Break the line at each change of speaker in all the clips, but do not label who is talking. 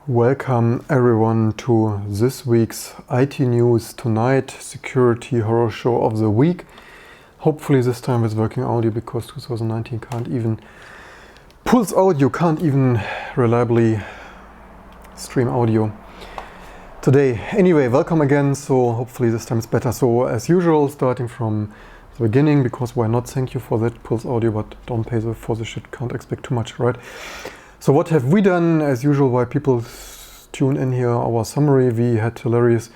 Welcome everyone to this week's IT News Tonight Security Horror Show of the Week. Hopefully this time with working audio, because 2019 can't even pulls audio, can't even reliably stream audio today. Anyway, welcome again. So hopefully this time it's better. So as usual, starting from the beginning, because why not? Thank you for that pulse audio, but don't pay for the shit, can't expect too much, right? So what have we done? As usual, why people tune in here, our summary. We had hilarious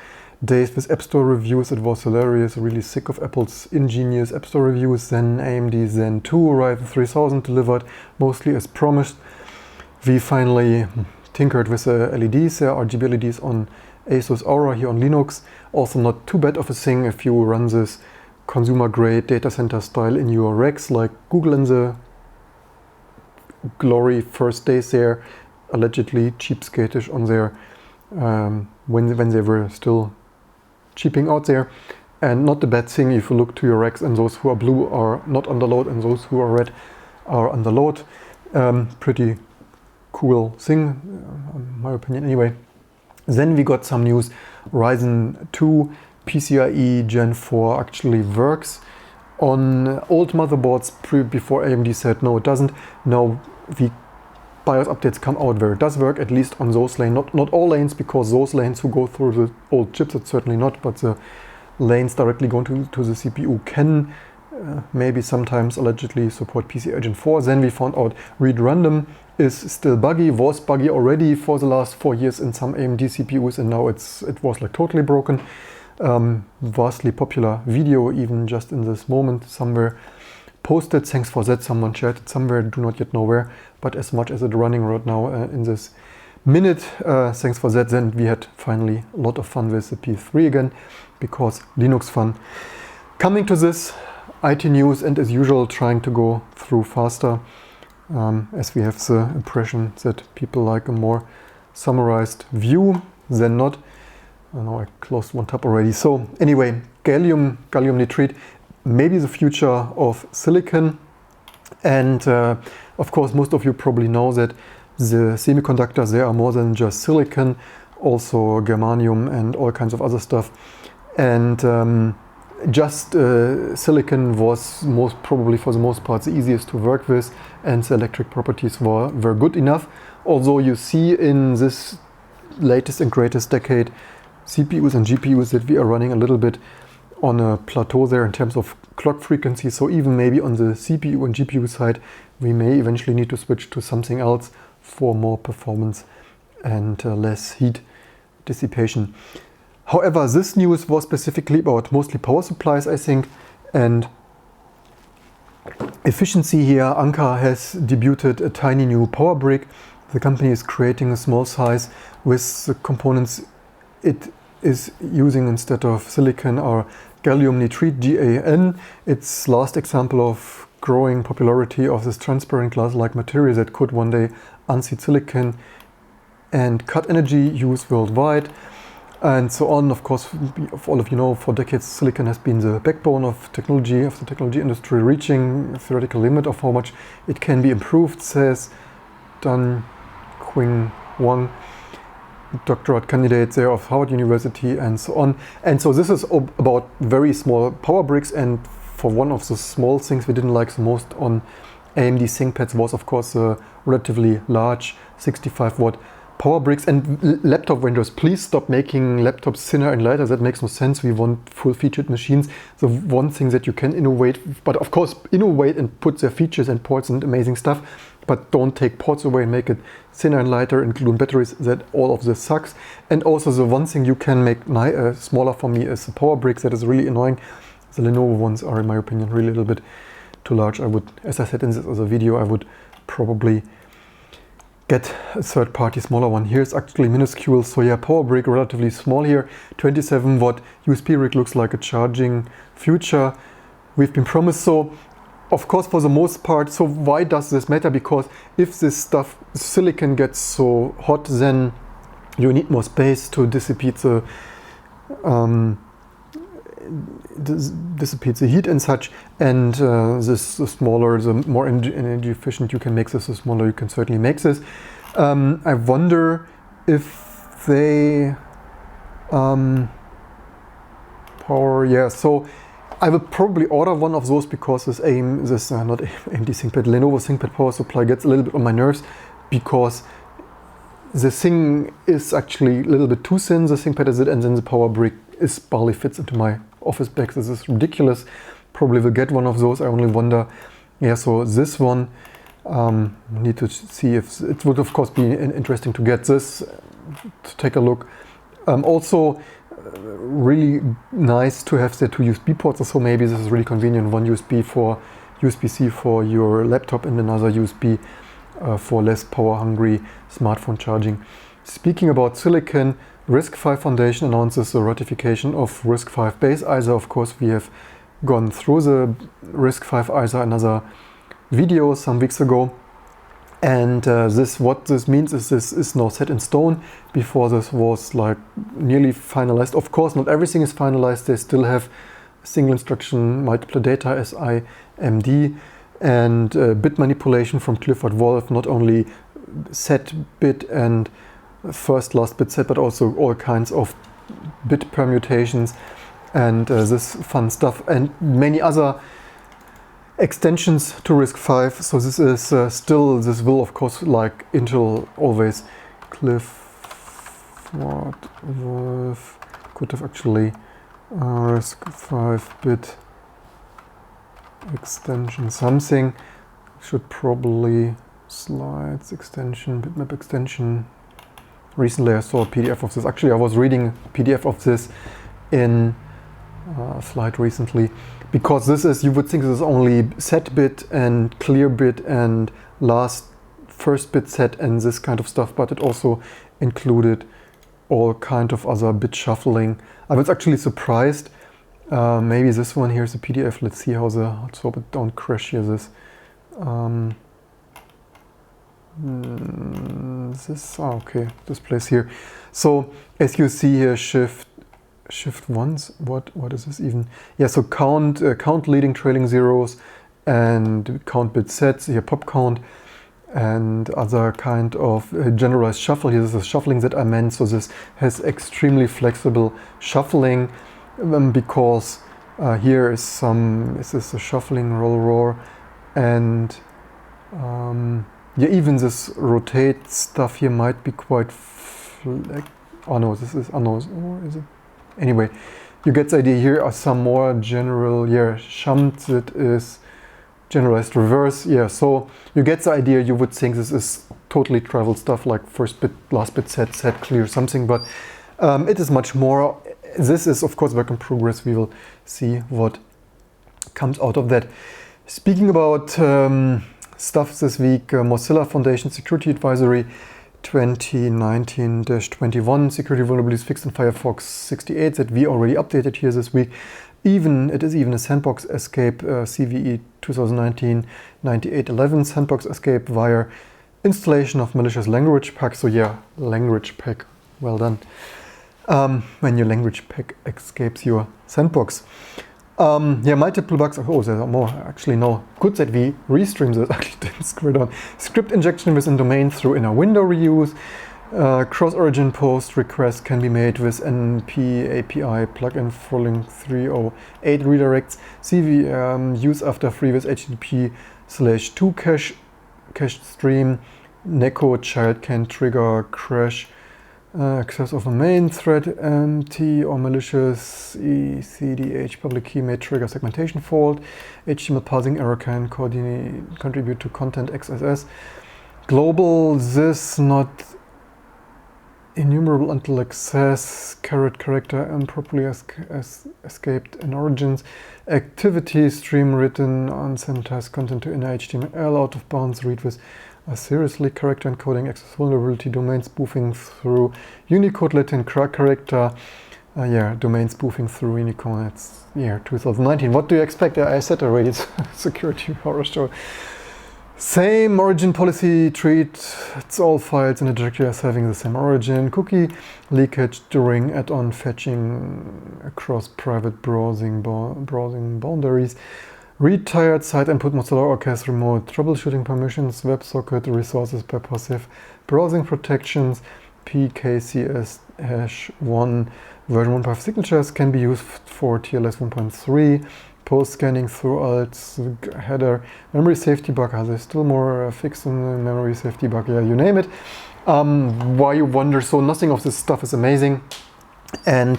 days with App Store reviews. It was hilarious, really sick of Apple's ingenious App Store reviews. Then AMD Zen 2 Ryzen 3000 delivered mostly as promised. We finally tinkered with the LEDs, there are RGB LEDs on Asus Aura here on Linux. Also not too bad of a thing if you run this consumer grade data center style in your racks, like Google in the glory first days there, allegedly cheapskatish on there when they were still cheaping out there. And not a bad thing if you look to your racks, and those who are blue are not under load and those who are red are under load. Pretty cool thing, in my opinion anyway. Then we got some news. Ryzen 2 PCIe Gen 4 actually works on old motherboards before AMD said no, it doesn't. Now the BIOS updates come out where it does work, at least on those lanes. Not all lanes, because those lanes who go through the old chips, it's certainly not, but the lanes directly going to the CPU can maybe sometimes allegedly support PCIe Gen 4. Then we found out read random is still buggy, was buggy already for the last 4 years in some AMD CPUs, and now it was like totally broken. Vastly popular video even just in this moment somewhere posted. Thanks for that. Someone shared it somewhere, do not yet know where, but as much as it's running right now in this minute, thanks for that. Then we had finally a lot of fun with the P3 again, because Linux fun. Coming to this IT news, and as usual trying to go through faster, as we have the impression that people like a more summarized view than not. I know I closed one tab already. So anyway, gallium nitride, maybe the future of silicon. And of course, most of you probably know that the semiconductors, they are more than just silicon, also germanium and all kinds of other stuff. And just silicon was most probably, for the most part, the easiest to work with, and the electric properties were good enough. Although you see in this latest and greatest decade, CPUs and GPUs that we are running a little bit on a plateau there in terms of clock frequency. So even maybe on the CPU and GPU side, we may eventually need to switch to something else for more performance and less heat dissipation. However, this news was specifically about mostly power supplies, I think, and efficiency here. Anker has debuted a tiny new power brick. The company is creating a small size with the components it is using instead of silicon or gallium nitride, GaN. It's last example of growing popularity of this transparent glass-like material that could one day unseat silicon and cut energy use worldwide, and so on. Of course, all of you know, for decades silicon has been the backbone of the technology industry, reaching a theoretical limit of how much it can be improved, says Dan Qing Wang, doctorate candidate there of Harvard University, and so on. And so this is about very small power bricks, and for one of the small things we didn't like the most on AMD ThinkPads was of course the relatively large 65 watt power bricks. And laptop vendors, please stop making laptops thinner and lighter. That makes no sense. We want full featured machines. The one thing that you can innovate, but of course innovate and put their features and ports and amazing stuff, but don't take ports away and make it thinner and lighter, including batteries. That all of this sucks. And also the one thing you can make smaller for me is the power bricks. That is really annoying. The Lenovo ones are, in my opinion, really a little bit too large. I would, as I said in this other video, I would probably get a third-party smaller one. Here it's actually minuscule. So yeah, power brick relatively small here. 27 watt USB rig looks like a charging future we've been promised. So of course, for the most part, so why does this matter? Because if this stuff, silicon, gets so hot, then you need more space to dissipate the dissipates the heat and such, and the smaller, the more energy efficient you can make this, the smaller you can certainly make this. I wonder if they power, yeah, so I will probably order one of those because this not AMD ThinkPad, Lenovo ThinkPad power supply gets a little bit on my nerves, because the thing is actually a little bit too thin, the ThinkPad is it, and then the power brick barely fits into my office bag. This is ridiculous. Probably will get one of those. I only wonder, yeah, so this one, need to see if it would of course be interesting to get this, to take a look. Also, really nice to have the two USB ports, so maybe this is really convenient. One USB-C for your laptop and another USB for less power-hungry smartphone charging. Speaking about silicon, RISC-V Foundation announces the ratification of RISC-V base ISA. Of course, we have gone through the RISC-V ISA another video some weeks ago. And what this means is this is now set in stone. Before this was like nearly finalized. Of course, not everything is finalized. They still have single instruction multiple data SIMD and bit manipulation from Clifford Wolf, not only set bit and first last bit set, but also all kinds of bit permutations and this fun stuff, and many other extensions to RISC-V. So this is this will of course, like Intel always, Clifford Wolf could have actually RISC-V bit extension something, should probably slides extension, bitmap extension. Recently I saw a PDF of this. Actually, I was reading a PDF of this in a slide recently, because this is, you would think this is only set bit and clear bit and first bit set and this kind of stuff, but it also included all kind of other bit shuffling. I was actually surprised. Maybe this one here is a PDF. Let's see let's hope it don't crash here. Okay, this place here. So as you see here, shift ones. What is this even? Yeah, so count leading, trailing zeros, and count bit sets here, pop count, and other kind of generalized shuffle. Here, this is shuffling that I meant. So this has extremely flexible shuffling, because here is this is a shuffling roll, and yeah, even this rotate stuff here might be quite is it? Anyway, you get the idea. Here are some more general, shunt, that is generalized reverse. Yeah, so you get the idea. You would think this is totally trivial stuff like first bit, last bit set clear something, but it is much more. This is of course work in progress. We will see what comes out of that. Speaking about stuff this week, Mozilla Foundation Security Advisory 2019-21, security vulnerabilities fixed in Firefox 68 that we already updated here this week. It is even a sandbox escape, CVE 2019-9811 sandbox escape via installation of malicious language pack. So yeah, language pack, well done. When your language pack escapes your sandbox. Yeah, multiple bugs. Oh, there are more. Actually, no. Good that we restream this. Actually, didn't screw it on. Script injection within domain through inner window reuse. Cross-origin post request can be made with NP API plugin following 308 redirects. CV use after free with HTTP/2 cache stream. Neko child can trigger crash. Access of a main thread, empty or malicious ECDH public key may trigger segmentation fault. HTML parsing error can contribute to content XSS. Global, this not enumerable until access, character improperly escaped in origins. Activity stream written unsanitized content to inner HTML out of bounds read with seriously character encoding, access vulnerability, domain spoofing through Unicode Latin character. Domain spoofing through Unicode. That's 2019. What do you expect? I said already, it's security horror show. Same origin policy, treats all files in a directory as having the same origin. Cookie leakage during add-on fetching across private browsing boundaries. Retired site input Mozilla Orcas remote troubleshooting permissions, WebSocket resources by passive browsing protections, PKCS-1 version 1.5 signatures can be used for TLS 1.3. Post scanning through alt header. Memory safety bug. Are there still more fixed in the memory safety bug? Yeah, you name it. Why you wonder? So nothing of this stuff is amazing, and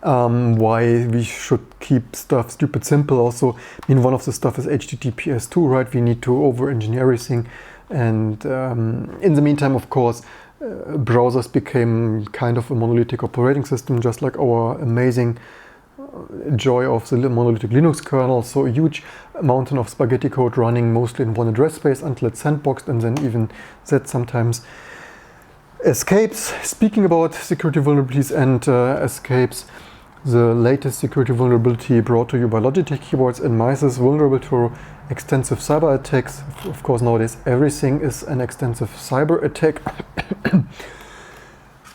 why we should keep stuff stupid simple. Also, I mean, one of the stuff is HTTPS 2, right? We need to over-engineer everything, and in the meantime, of course, browsers became kind of a monolithic operating system, just like our amazing joy of the monolithic Linux kernel. So a huge mountain of spaghetti code running mostly in one address space until it's sandboxed, and then even that sometimes escapes. Speaking about security vulnerabilities and escapes, the latest security vulnerability brought to you by Logitech keyboards and mice is vulnerable to extensive cyber attacks. Of course, nowadays everything is an extensive cyber attack.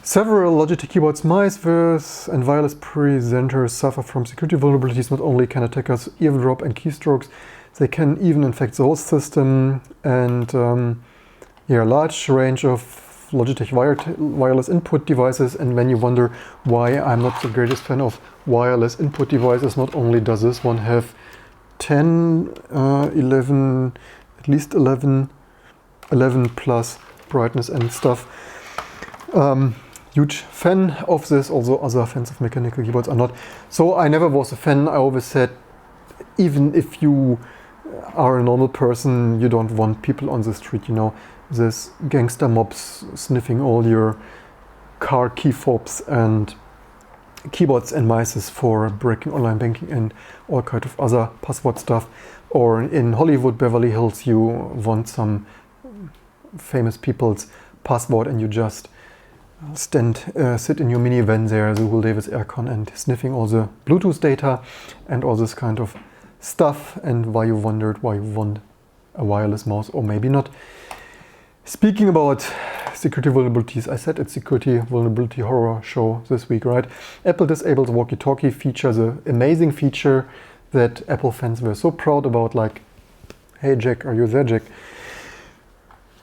Several Logitech keyboards, mice, and wireless presenters suffer from security vulnerabilities. Not only can attackers eavesdrop and keystrokes, they can even infect the host system, and a large range of Logitech wireless input devices. And when you wonder why I'm not the greatest fan of wireless input devices, not only does this one have 10, 11, at least 11 plus brightness and stuff. Huge fan of this, although other fans of mechanical keyboards are not. So I never was a fan. I always said, even if you are a normal person, you don't want people on the street, you know, this gangster mobs sniffing all your car key fobs and keyboards and mices for breaking online banking and all kind of other password stuff. Or in Hollywood, Beverly Hills, you want some famous people's password and you just sit in your minivan there, the Will Davis aircon, and sniffing all the Bluetooth data and all this kind of stuff, and why you wondered why you want a wireless mouse, or maybe not. Speaking about security vulnerabilities, I said it's security vulnerability horror show this week, right? Apple disabled the Walkie Talkie feature, the amazing feature that Apple fans were so proud about, like, hey Jack, are you there, Jack?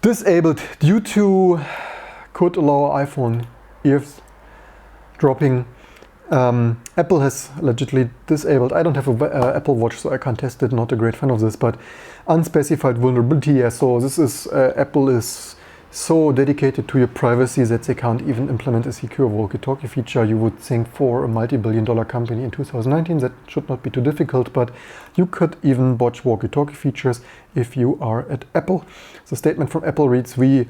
Disabled due to could allow iPhone eavesdropping. Apple has allegedly disabled, I don't have an Apple Watch, so I can't test it, not a great fan of this, but unspecified vulnerability. Yeah, so this is, Apple is so dedicated to your privacy that they can't even implement a secure walkie-talkie feature. You would think for a multi-billion-dollar company in 2019 that should not be too difficult, but you could even botch walkie-talkie features if you are at Apple. The statement from Apple reads, "We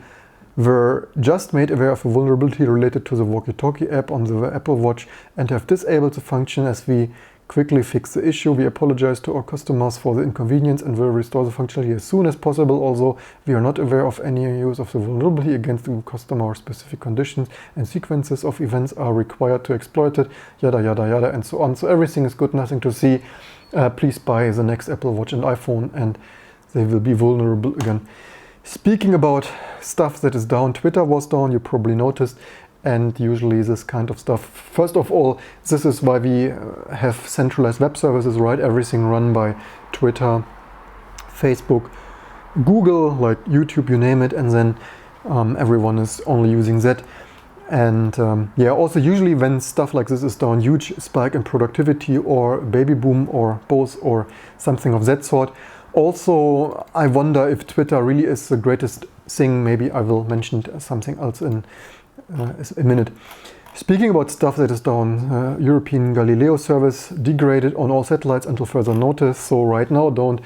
were just made aware of a vulnerability related to the Walkie Talkie app on the Apple Watch and have disabled the function. As we quickly fix the issue, we apologize to our customers for the inconvenience and will restore the functionality as soon as possible. Although we are not aware of any use of the vulnerability against the customer, or specific conditions and sequences of events are required to exploit it, yada yada yada," and so on. So everything is good, nothing to see. Please buy the next Apple Watch and iPhone and they will be vulnerable again. Speaking about stuff that is down, Twitter was down, you probably noticed, and usually this kind of stuff. First of all, this is why we have centralized web services, right? Everything run by Twitter, Facebook, Google, like YouTube, you name it, and then everyone is only using that. And also usually when stuff like this is down, huge spike in productivity or baby boom or both or something of that sort. Also, I wonder if Twitter really is the greatest thing. Maybe I will mention something else in a minute. Speaking about stuff that is down, European Galileo service degraded on all satellites until further notice. So right now, don't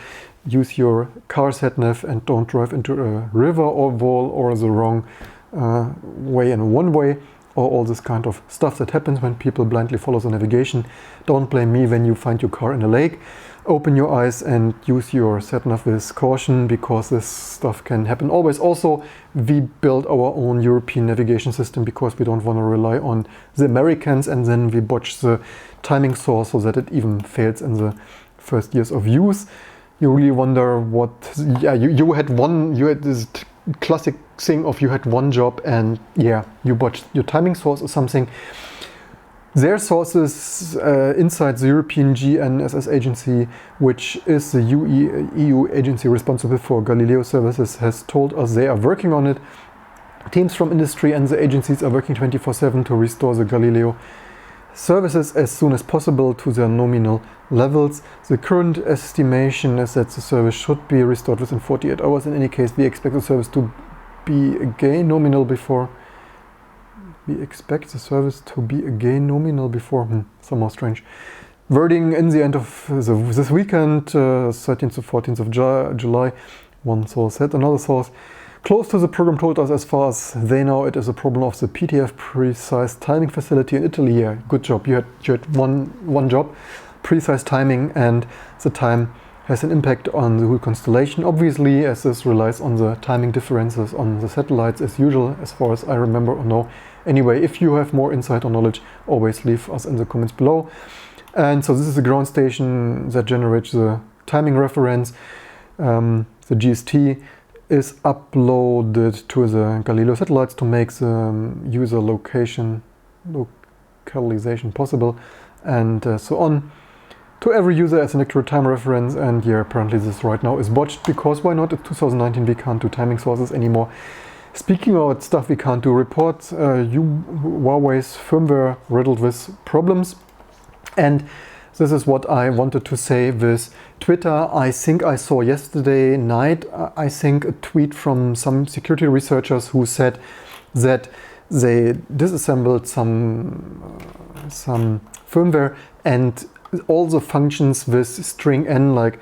use your car sat-nav and don't drive into a river or wall or the wrong way in one way, or all this kind of stuff that happens when people blindly follow the navigation. Don't blame me when you find your car in a lake. Open your eyes and use your sat-nav with caution, because this stuff can happen always. Also, we build our own European navigation system because we don't want to rely on the Americans, and then we botch the timing source so that it even fails in the first years of use. You really wonder what, you had this classic thing of you had one job and you botched your timing source or something. Their sources inside the European GNSS agency, which is the EU agency responsible for Galileo services, has told us they are working on it. Teams from industry and the agencies are working 24/7 to restore the Galileo services as soon as possible to their nominal levels. The current estimation is that the service should be restored within 48 hours. In any case, we expect the service to be again nominal before. Somehow strange. Wording in the end of this weekend, 13th to 14th of July, one source said. Another source close to the program told us, as far as they know, it is a problem of the PTF precise timing facility in Italy. Yeah, good job. You had one job, precise timing, and the time has an impact on the whole constellation. Obviously, as this relies on the timing differences on the satellites as usual, as far as I remember or know. Anyway, if you have more insight or knowledge, always leave us in the comments below. And so this is the ground station that generates the timing reference. The GST is uploaded to the Galileo satellites to make the user localization possible, and so on. To every user as an accurate time reference, and yeah, apparently this right now is botched, because why not? It's 2019, we can't do timing sources anymore. Speaking about stuff we can't do, reports Huawei's firmware riddled with problems. And this is what I wanted to say with Twitter. I think I saw yesterday night, a tweet from some security researchers who said that they disassembled some firmware, and all the functions with string n, like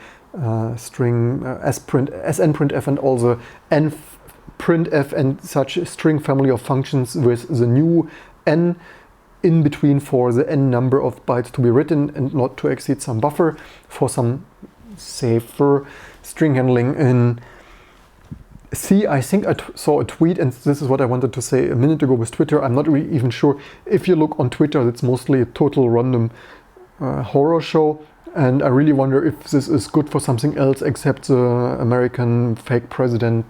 string snprintf and all the nprintf and such string family of functions with the new n in between for the n number of bytes to be written and not to exceed some buffer for some safer string handling in C. I think I saw a tweet, and this is what I wanted to say a minute ago with Twitter. I'm not really even sure. If you look on Twitter, it's mostly a total random horror show, and I really wonder if this is good for something else except the American fake president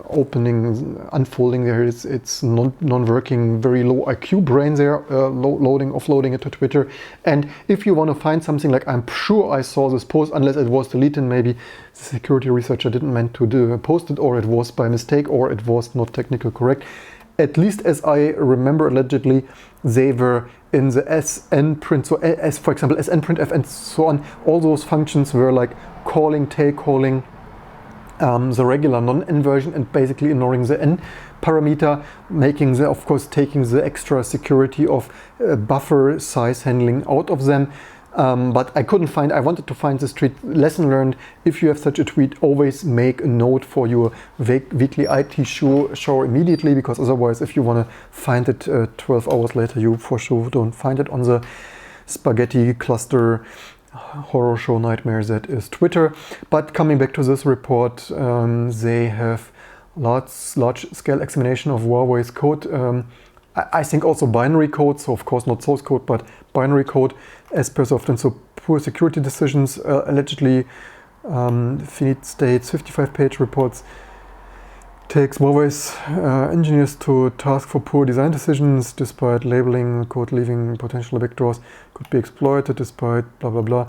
unfolding there. It's non-working, very low IQ brain there, offloading it to Twitter. And if you want to find something like, I'm sure I saw this post, unless it was deleted, maybe the security researcher didn't meant to post it, or it was by mistake, or it was not technically correct. At least as I remember, allegedly, they were in the snprint, so as for example snprintf and so on. All those functions were like calling, tail calling the regular non-n version and basically ignoring the n parameter, taking the extra security of buffer size handling out of them. But I wanted to find this tweet. Lesson learned: if you have such a tweet, always make a note for your weekly IT show immediately, because otherwise, if you want to find it 12 hours later, you for sure don't find it on the spaghetti cluster horror show nightmare that is Twitter. But coming back to this report, they have large scale examination of Huawei's code. I think also binary code, so of course not source code, but binary code, as per so often. So poor security decisions, allegedly, Finite states 55-page reports takes Huawei's engineers to task for poor design decisions, despite labeling code leaving potential backdoors could be exploited, despite blah blah blah.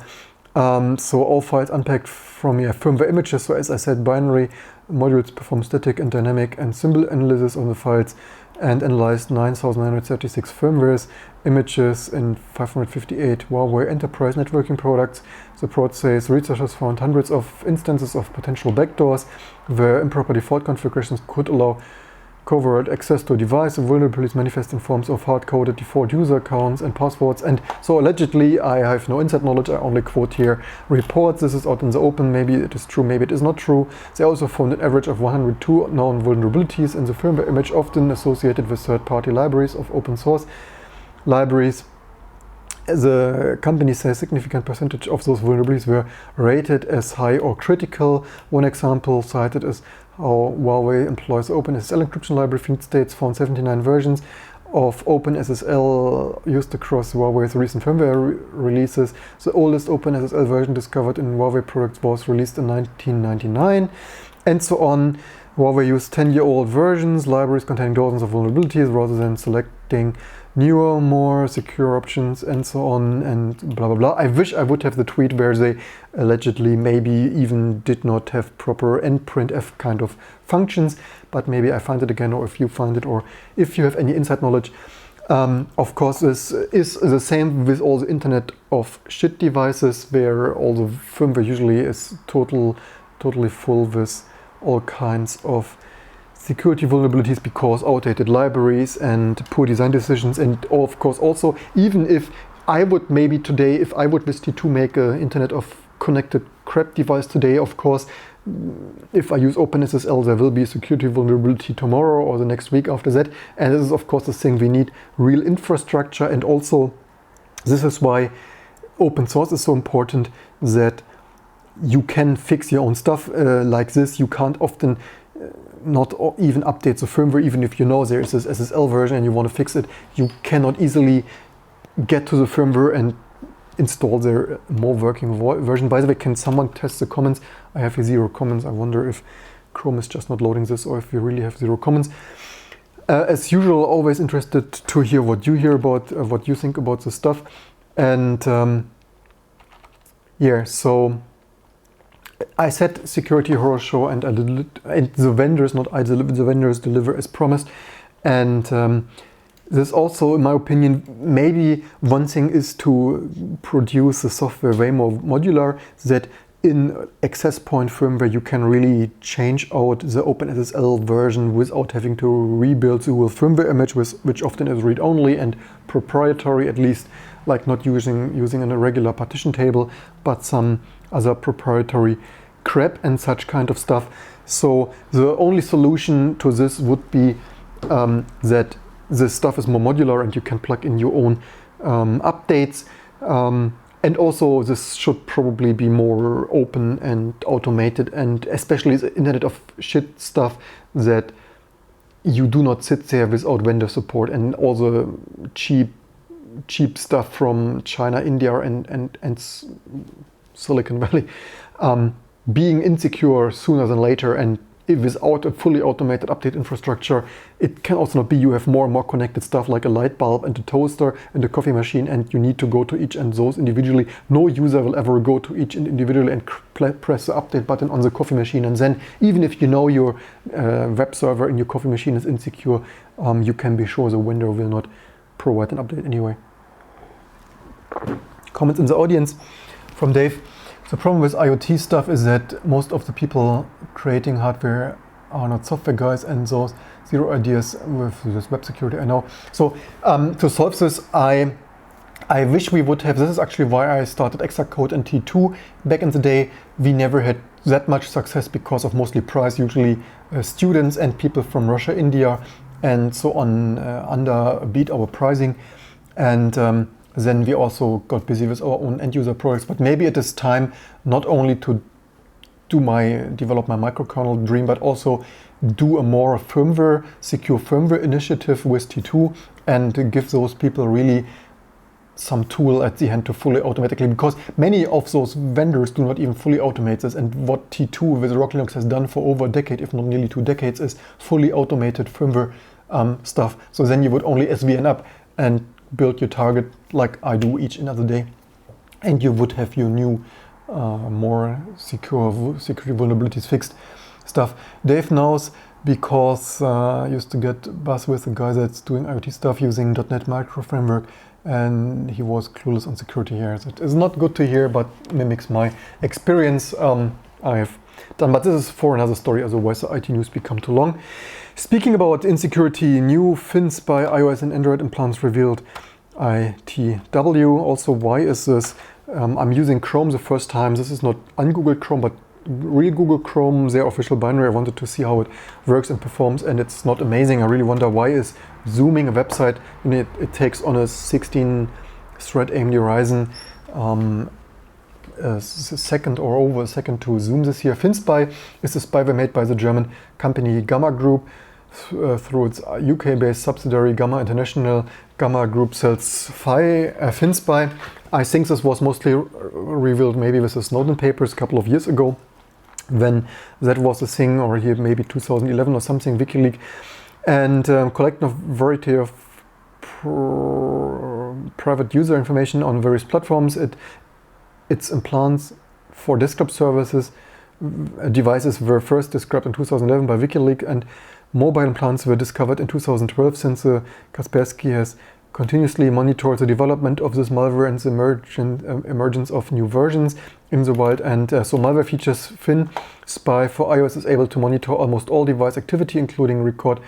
So all files unpacked from firmware images. So as I said, binary modules perform static and dynamic and symbol analysis on the files, and analyzed 9,936 firmwares images in 558 Huawei enterprise networking products. The report says researchers found hundreds of instances of potential backdoors where improper default configurations could allow covert access to a device. The vulnerabilities manifest in forms of hard-coded default user accounts and passwords. And so allegedly, I have no inside knowledge, I only quote here reports. This is out in the open. Maybe it is true, maybe it is not true. They also found an average of 102 known vulnerabilities in the firmware image, often associated with third-party libraries of open source libraries. The company says a significant percentage of those vulnerabilities were rated as high or critical. One example cited is how Huawei employs OpenSSL encryption library. Finite states found 79 versions of OpenSSL used across Huawei's recent firmware releases. The oldest OpenSSL version discovered in Huawei products was released in 1999, and so on. Huawei used 10-year-old versions, libraries containing dozens of vulnerabilities, rather than selecting newer, more secure options and so on and blah blah blah. I wish I would have the tweet where they allegedly maybe even did not have proper endprintf kind of functions, but maybe I find it again, or if you find it, or if you have any inside knowledge. Of course, this is the same with all the Internet of Shit devices, where all the firmware usually is totally full with all kinds of security vulnerabilities because outdated libraries and poor design decisions. And of course also, even if I would maybe today, if I would with T2 make an Internet of Connected crap device today, of course, if I use OpenSSL, there will be a security vulnerability tomorrow or the next week after that. And this is of course the thing, we need real infrastructure. And also this is why open source is so important, that you can fix your own stuff like this. You can't often not even update the firmware, even if you know there is this SSL version and you want to fix it. You cannot easily get to the firmware and install their more working version. By the way, can someone test the comments? I have 0 comments. I wonder if Chrome is just not loading this or if we really have 0 comments. As usual, always interested to hear what you hear about, what you think about the stuff. And yeah, so I said security horror show, and the vendors, not I, the vendors deliver as promised. And this also, in my opinion, maybe one thing is to produce the software way more modular, that in access point firmware you can really change out the OpenSSL version without having to rebuild the whole firmware image, which often is read-only and proprietary, at least, like not using a regular partition table, but some other proprietary crap and such kind of stuff. So the only solution to this would be that this stuff is more modular and you can plug in your own updates. And also this should probably be more open and automated, and especially the Internet of Shit stuff, that you do not sit there without vendor support and all the cheap stuff from China, India and Silicon Valley being insecure sooner than later. And without a fully automated update infrastructure, it can also not be. You have more and more connected stuff like a light bulb and a toaster and a coffee machine, and you need to go to each and those individually. No user will ever go to each individually and press the update button on the coffee machine. And then even if you know your web server in your coffee machine is insecure, you can be sure the vendor will not provide an update anyway. Comments in the audience from Dave. The problem with IoT stuff is that most of the people creating hardware are not software guys, and those 0 ideas with this web security, I know. So to solve this, I wish we would have, this is actually why I started Exacode and T2 back in the day. We never had that much success because of mostly price, usually students and people from Russia, India, and so on underbeat our pricing. And then we also got busy with our own end-user products. But maybe it is time not only to develop my microkernel dream, but also do a more secure firmware initiative with T2 and give those people really some tool at the hand to fully automatically, because many of those vendors do not even fully automate this. And what T2 with Rocky Linux has done for over a decade, if not nearly 2 decades, is fully automated firmware stuff. So then you would only SVN up and build your target like I do each and other day, and you would have your new more security vulnerabilities fixed stuff. Dave knows because I used to get buzz with a guy that's doing IoT stuff using .NET Micro framework, and he was clueless on security here. That is not good to hear, but mimics my experience I have done. But this is for another story, otherwise the IT news become too long. Speaking about insecurity, new FinSpy iOS and Android implants revealed. ITW. Also, why is this? I'm using Chrome the first time. This is not un-Googled Chrome, but real Google Chrome, their official binary. I wanted to see how it works and performs, and it's not amazing. I really wonder why is zooming a website, and it takes on a 16-thread AMD Ryzen a second or over a second to zoom this here. FinSpy is a spyware made by the German company Gamma Group through its UK-based subsidiary Gamma International. Gamma Group sells FinSpy. I think this was mostly revealed maybe with the Snowden papers a couple of years ago, when that was a thing, or here maybe 2011 or something, WikiLeaks, and collecting a variety of private user information on various platforms. Its implants for desktop services devices were first described in 2011 by WikiLeaks, and mobile implants were discovered in 2012. Since Kaspersky has continuously monitored the development of this malware and the emergence of new versions in the wild. And so malware features FinSpy for iOS is able to monitor almost all device activity, including record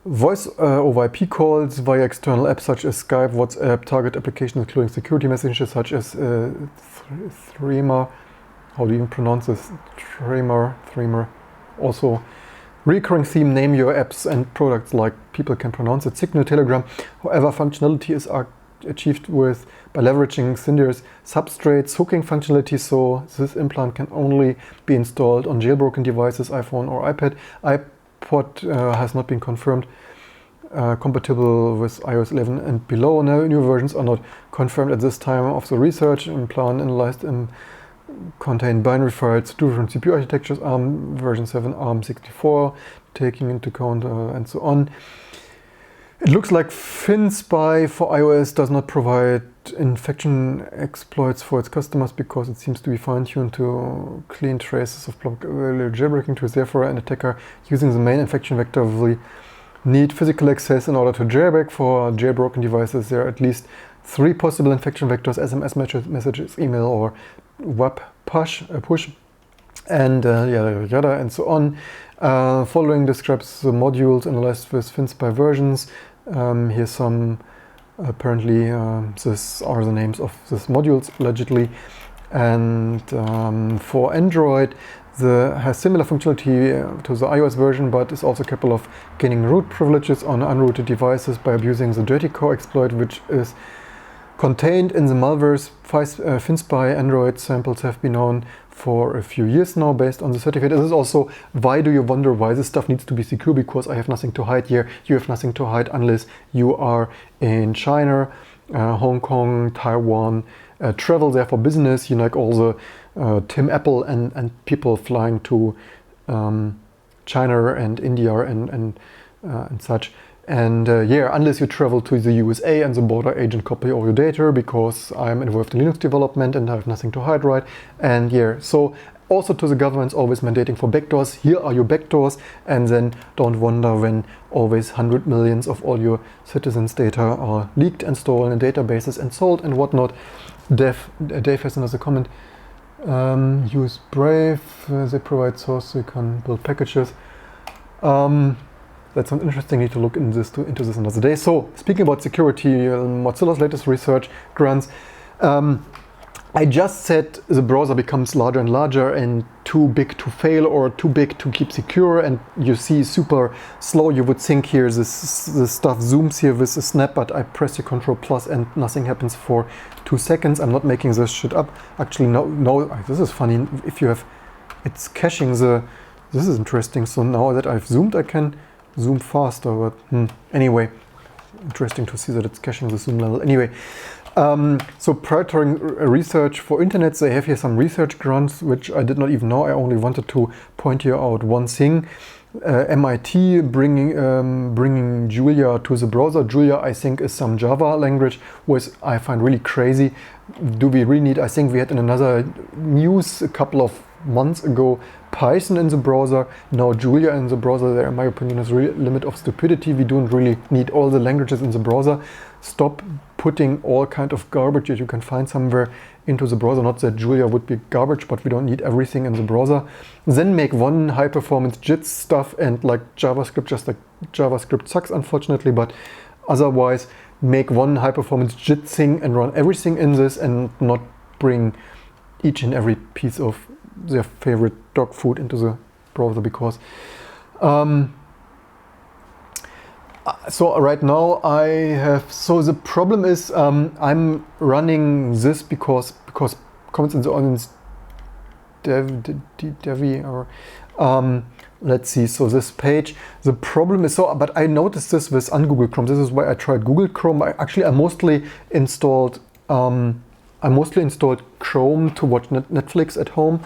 voice over IP calls via external apps such as Skype, WhatsApp, target applications including security messages such as Threema. How do you even pronounce this? Threema. Also, recurring theme, name your apps and products like people can pronounce it. Signal, Telegram. However, functionality is achieved by leveraging Cinder's substrates hooking functionality, so this implant can only be installed on jailbroken devices, iPhone or iPad. iPod has not been confirmed compatible with iOS 11 and below. No new versions are not confirmed at this time of the research. Implant analyzed contain binary files, different CPU architectures, ARM version 7, ARM 64, taking into account and so on. It looks like FinSpy for iOS does not provide infection exploits for its customers because it seems to be fine-tuned to clean traces of jailbreaking tools. Therefore, an attacker using the main infection vector will need physical access in order to jailbreak. For jailbroken devices, there are at least 3 possible infection vectors: SMS messages, email, or web push, and yada yada and so on. Following describes the modules analyzed with FinSpy versions. Here's some, apparently these are the names of these modules allegedly. And for Android, has similar functionality to the iOS version, but is also capable of gaining root privileges on unrooted devices by abusing the dirty core exploit, which is contained in the malware's FinSpy Android samples have been known for a few years now based on the certificate. This is also, why do you wonder why this stuff needs to be secure? Because I have nothing to hide here. You have nothing to hide unless you are in China, Hong Kong, Taiwan, travel there for business. You like all the Tim Apple and people flying to China and India and such. And unless you travel to the USA and the border agent copy all your data, because I'm involved in Linux development and I have nothing to hide, right? And so also to the government's always mandating for backdoors. Here are your backdoors, and then don't wonder when always 100 millions of all your citizens' data are leaked and stolen in databases and sold and whatnot. Dave has another comment. Use Brave. They provide source so you can build packages. That sounds interesting. Need to look into this another day. So, speaking about security, Mozilla's latest research grants. I just said the browser becomes larger and larger and too big to fail or too big to keep secure, and you see super slow. You would think here this stuff zooms here with a snap, but I press the Control+ and nothing happens for 2 seconds. I'm not making this shit up. Actually, no. This is funny. If you have, it's caching the. This is interesting. So now that I've zoomed, I can zoom faster, but anyway, interesting to see that it's caching the zoom level. Anyway, so proprietary research for internet, they have here some research grants, which I did not even know. I only wanted to point here out one thing. MIT bringing Julia to the browser. Julia, I think, is some Java language, which I find really crazy. Do we really need? I think we had in another news a couple of months ago Python in the browser. Now Julia in the browser. There, in my opinion, is really a limit of stupidity. We don't really need all the languages in the browser. Stop putting all kind of garbage that you can find somewhere into the browser. Not that Julia would be garbage, but we don't need everything in the browser. Then make one high-performance JIT stuff, and like JavaScript, just like JavaScript sucks, unfortunately, but otherwise make one high-performance JIT thing and run everything in this, and not bring each and every piece of their favorite dog food into the browser, because so right now I have, so the problem is I'm running this because comments in the audience Devi or let's see, so this page, the problem is, so but I noticed this with Google Chrome. This is why I tried Google Chrome. I mostly installed Chrome to watch Netflix at home.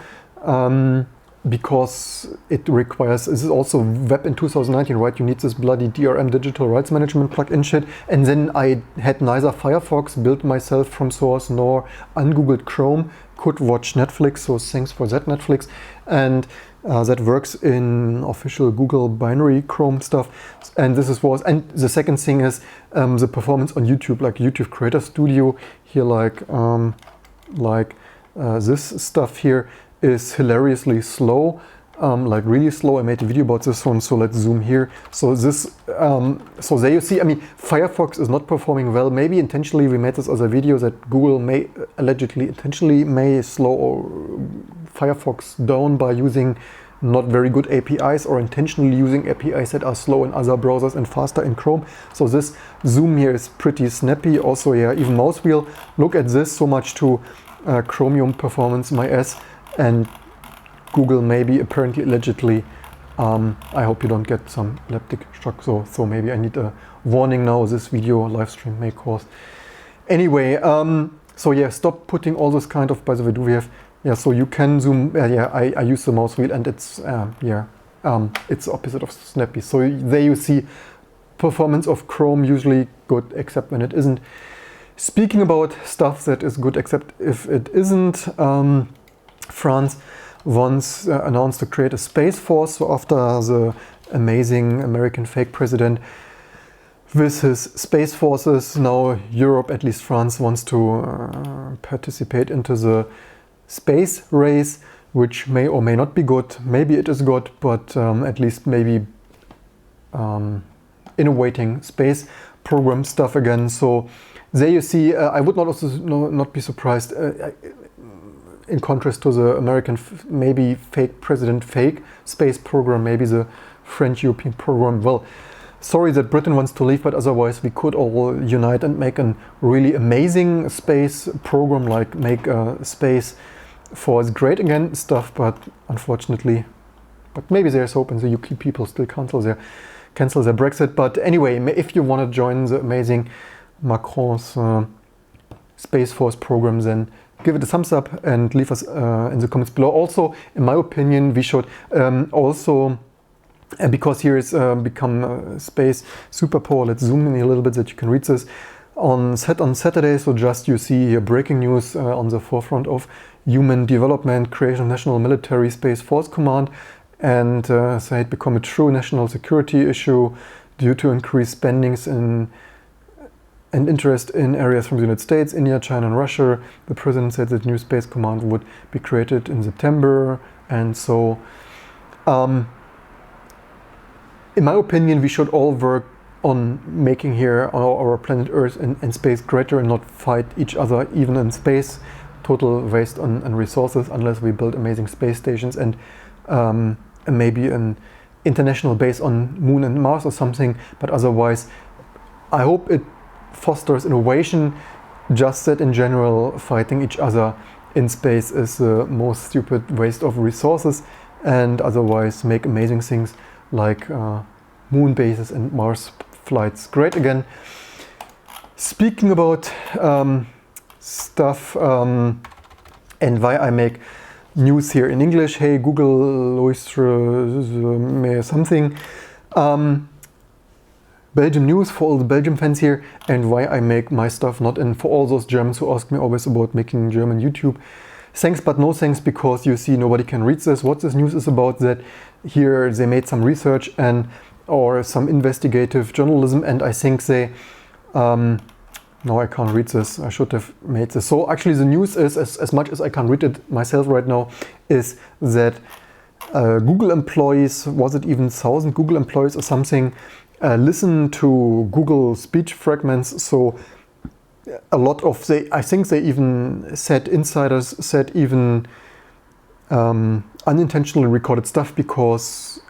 because it requires, this is also web in 2019, right? You need this bloody DRM digital rights management plugin shit. And then I had neither Firefox built myself from source nor ungoogled Chrome, could watch Netflix, so thanks for that, Netflix. And that works in official Google binary Chrome stuff. And this is was, and the second thing is the performance on YouTube, like YouTube Creator Studio here, like this stuff here is hilariously slow, like really slow. I made a video about this one, so let's zoom here. So this, so there you see, I mean, Firefox is not performing well. Maybe intentionally we made this other video that Google may allegedly intentionally may slow Firefox down by using not very good APIs or intentionally using APIs that are slow in other browsers and faster in Chrome. So this zoom here is pretty snappy. Also, yeah, even mouse wheel. Look at this, so much to Chromium performance, my ass. And Google maybe, apparently, allegedly, I hope you don't get some epileptic shock, so maybe I need a warning now. This video live stream may cause. Anyway, so yeah, stop putting all this kind of, by the way, do we have, yeah, so you can zoom, yeah, I use the mouse wheel and it's, yeah, it's opposite of snappy. So there you see performance of Chrome usually good, except when it isn't. Speaking about stuff that is good, except if it isn't, France once announced to create a space force. So after the amazing American fake president with his space forces, now Europe, at least France, wants to participate into the space race, which may or may not be good. Maybe it is good, but at least maybe innovating space program stuff again. So there you see, I would not also not be surprised, in contrast to the American maybe fake president fake space program, maybe the French European program. Well, sorry that Britain wants to leave, but otherwise we could all unite and make a really amazing space program, like make a space force great again stuff. But unfortunately, but maybe there's hope and the UK people still cancel their Brexit. But anyway, if you want to join the amazing Macron's Space Force program, then give it a thumbs up and leave us in the comments below. Also, in my opinion, we should also, because here is become space superpower. Let's zoom in a little bit that you can read this. On Saturday, so just you see here breaking news on the forefront of human development, creation of National Military Space Force Command, and so it become a true national security issue due to increased spendings and interest in areas from the United States, India, China, and Russia. The president said that new space command would be created in September, and so, in my opinion, we should all work on making here our planet Earth and space greater and not fight each other, even in space. Total waste on resources unless we build amazing space stations and maybe an international base on Moon and Mars or something. But otherwise, I hope it fosters innovation. Just that in general, fighting each other in space is the most stupid waste of resources, and otherwise make amazing things like moon bases and Mars flights great again. Speaking about stuff and why I make news here in English, hey Google, luisteren something. Belgium news for all the Belgium fans here, and why I make my stuff not in for all those Germans who ask me always about making German YouTube. Thanks but no thanks, because you see nobody can read this. What this news is about, that here they made some research and or some investigative journalism, and I think they no, I can't read this. I should have made this. So actually the news is, as much as I can read it myself right now, is that Google employees, was it even 1,000 Google employees or something, listen to Google speech fragments. So a lot of I think they even said, insiders said even unintentionally recorded stuff, because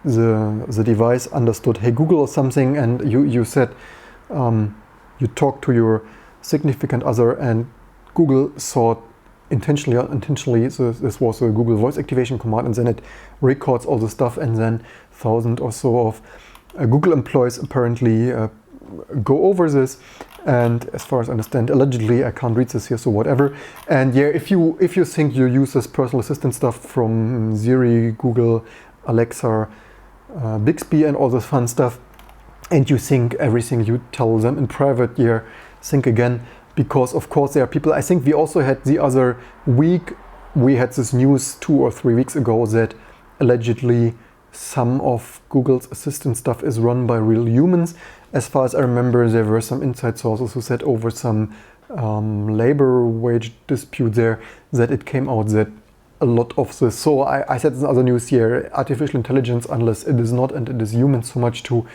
the device understood hey Google or something, and you said you talked to your significant other, and Google thought intentionally or unintentionally this was a Google voice activation command, and then it records all the stuff, and then 1,000 or so of Google employees apparently go over this And as far as I understand, allegedly, I can't read this here, so whatever. And yeah, if you think you use this personal assistant stuff from Siri, Google, Alexa, Bixby and all this fun stuff, and you think everything you tell them in private, yeah, think again, because of course there are people. I think we also had the other week, we had this news 2 or 3 weeks ago that allegedly some of Google's assistant stuff is run by real humans. As far as I remember, there were some inside sources who said over some labor wage dispute there that it came out that a lot of this, so I said in other news here, artificial intelligence, unless it is not and it is human, so much to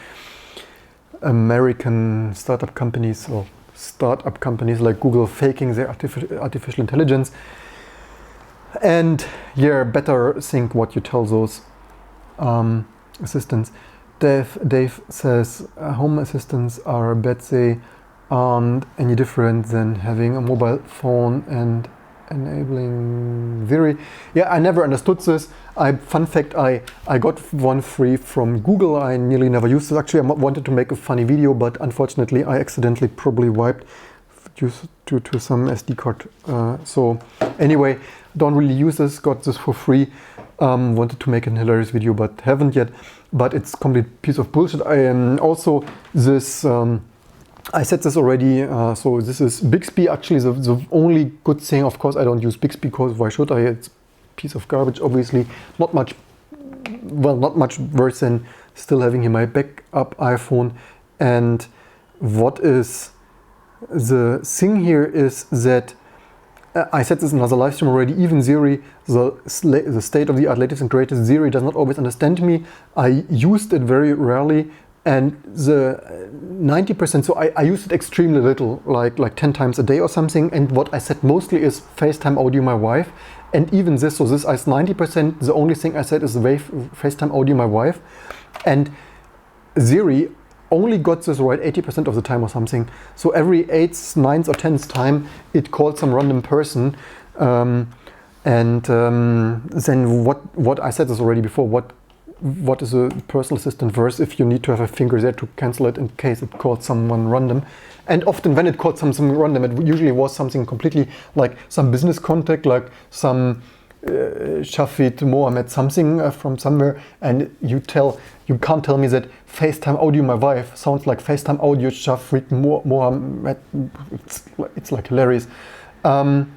American startup companies or startup companies like Google faking their artificial intelligence. And yeah, better think what you tell those assistants. Dave says home assistants are bad. They aren't any different than having a mobile phone and enabling Siri. Yeah, I never understood this. Fun fact, I got one free from Google. I nearly never used this. Actually, I wanted to make a funny video, but unfortunately I accidentally probably wiped due to some SD card. So anyway, don't really use this, got this for free. Wanted to make a hilarious video, but haven't yet. But it's a complete piece of bullshit. Also this, I said this already, so this is Bixby. Actually, the only good thing, of course, I don't use Bixby because why should I? It's a piece of garbage, obviously. Not much worse than still having here my backup iPhone. And what is the thing here is that I said this in another live stream already, even Siri, the state-of-the-art latest and greatest Siri does not always understand me. I used it very rarely, and the 90%, so I used it extremely little, like 10 times a day or something, and what I said mostly is FaceTime audio my wife, and even this, so this is 90%, the only thing I said is FaceTime audio my wife, and Siri only got this right 80% of the time or something. So every 8th, 9th or 10th time it called some random person. Then what I said this already before, what is a personal assistant verse if you need to have a finger there to cancel it in case it called someone random. And often when it called something random, it usually was something completely like some business contact, like some Shafit Mohammed something from somewhere, and you can't tell me that FaceTime audio my wife sounds like FaceTime audio Shafit Mohammed. It's like hilarious. Custom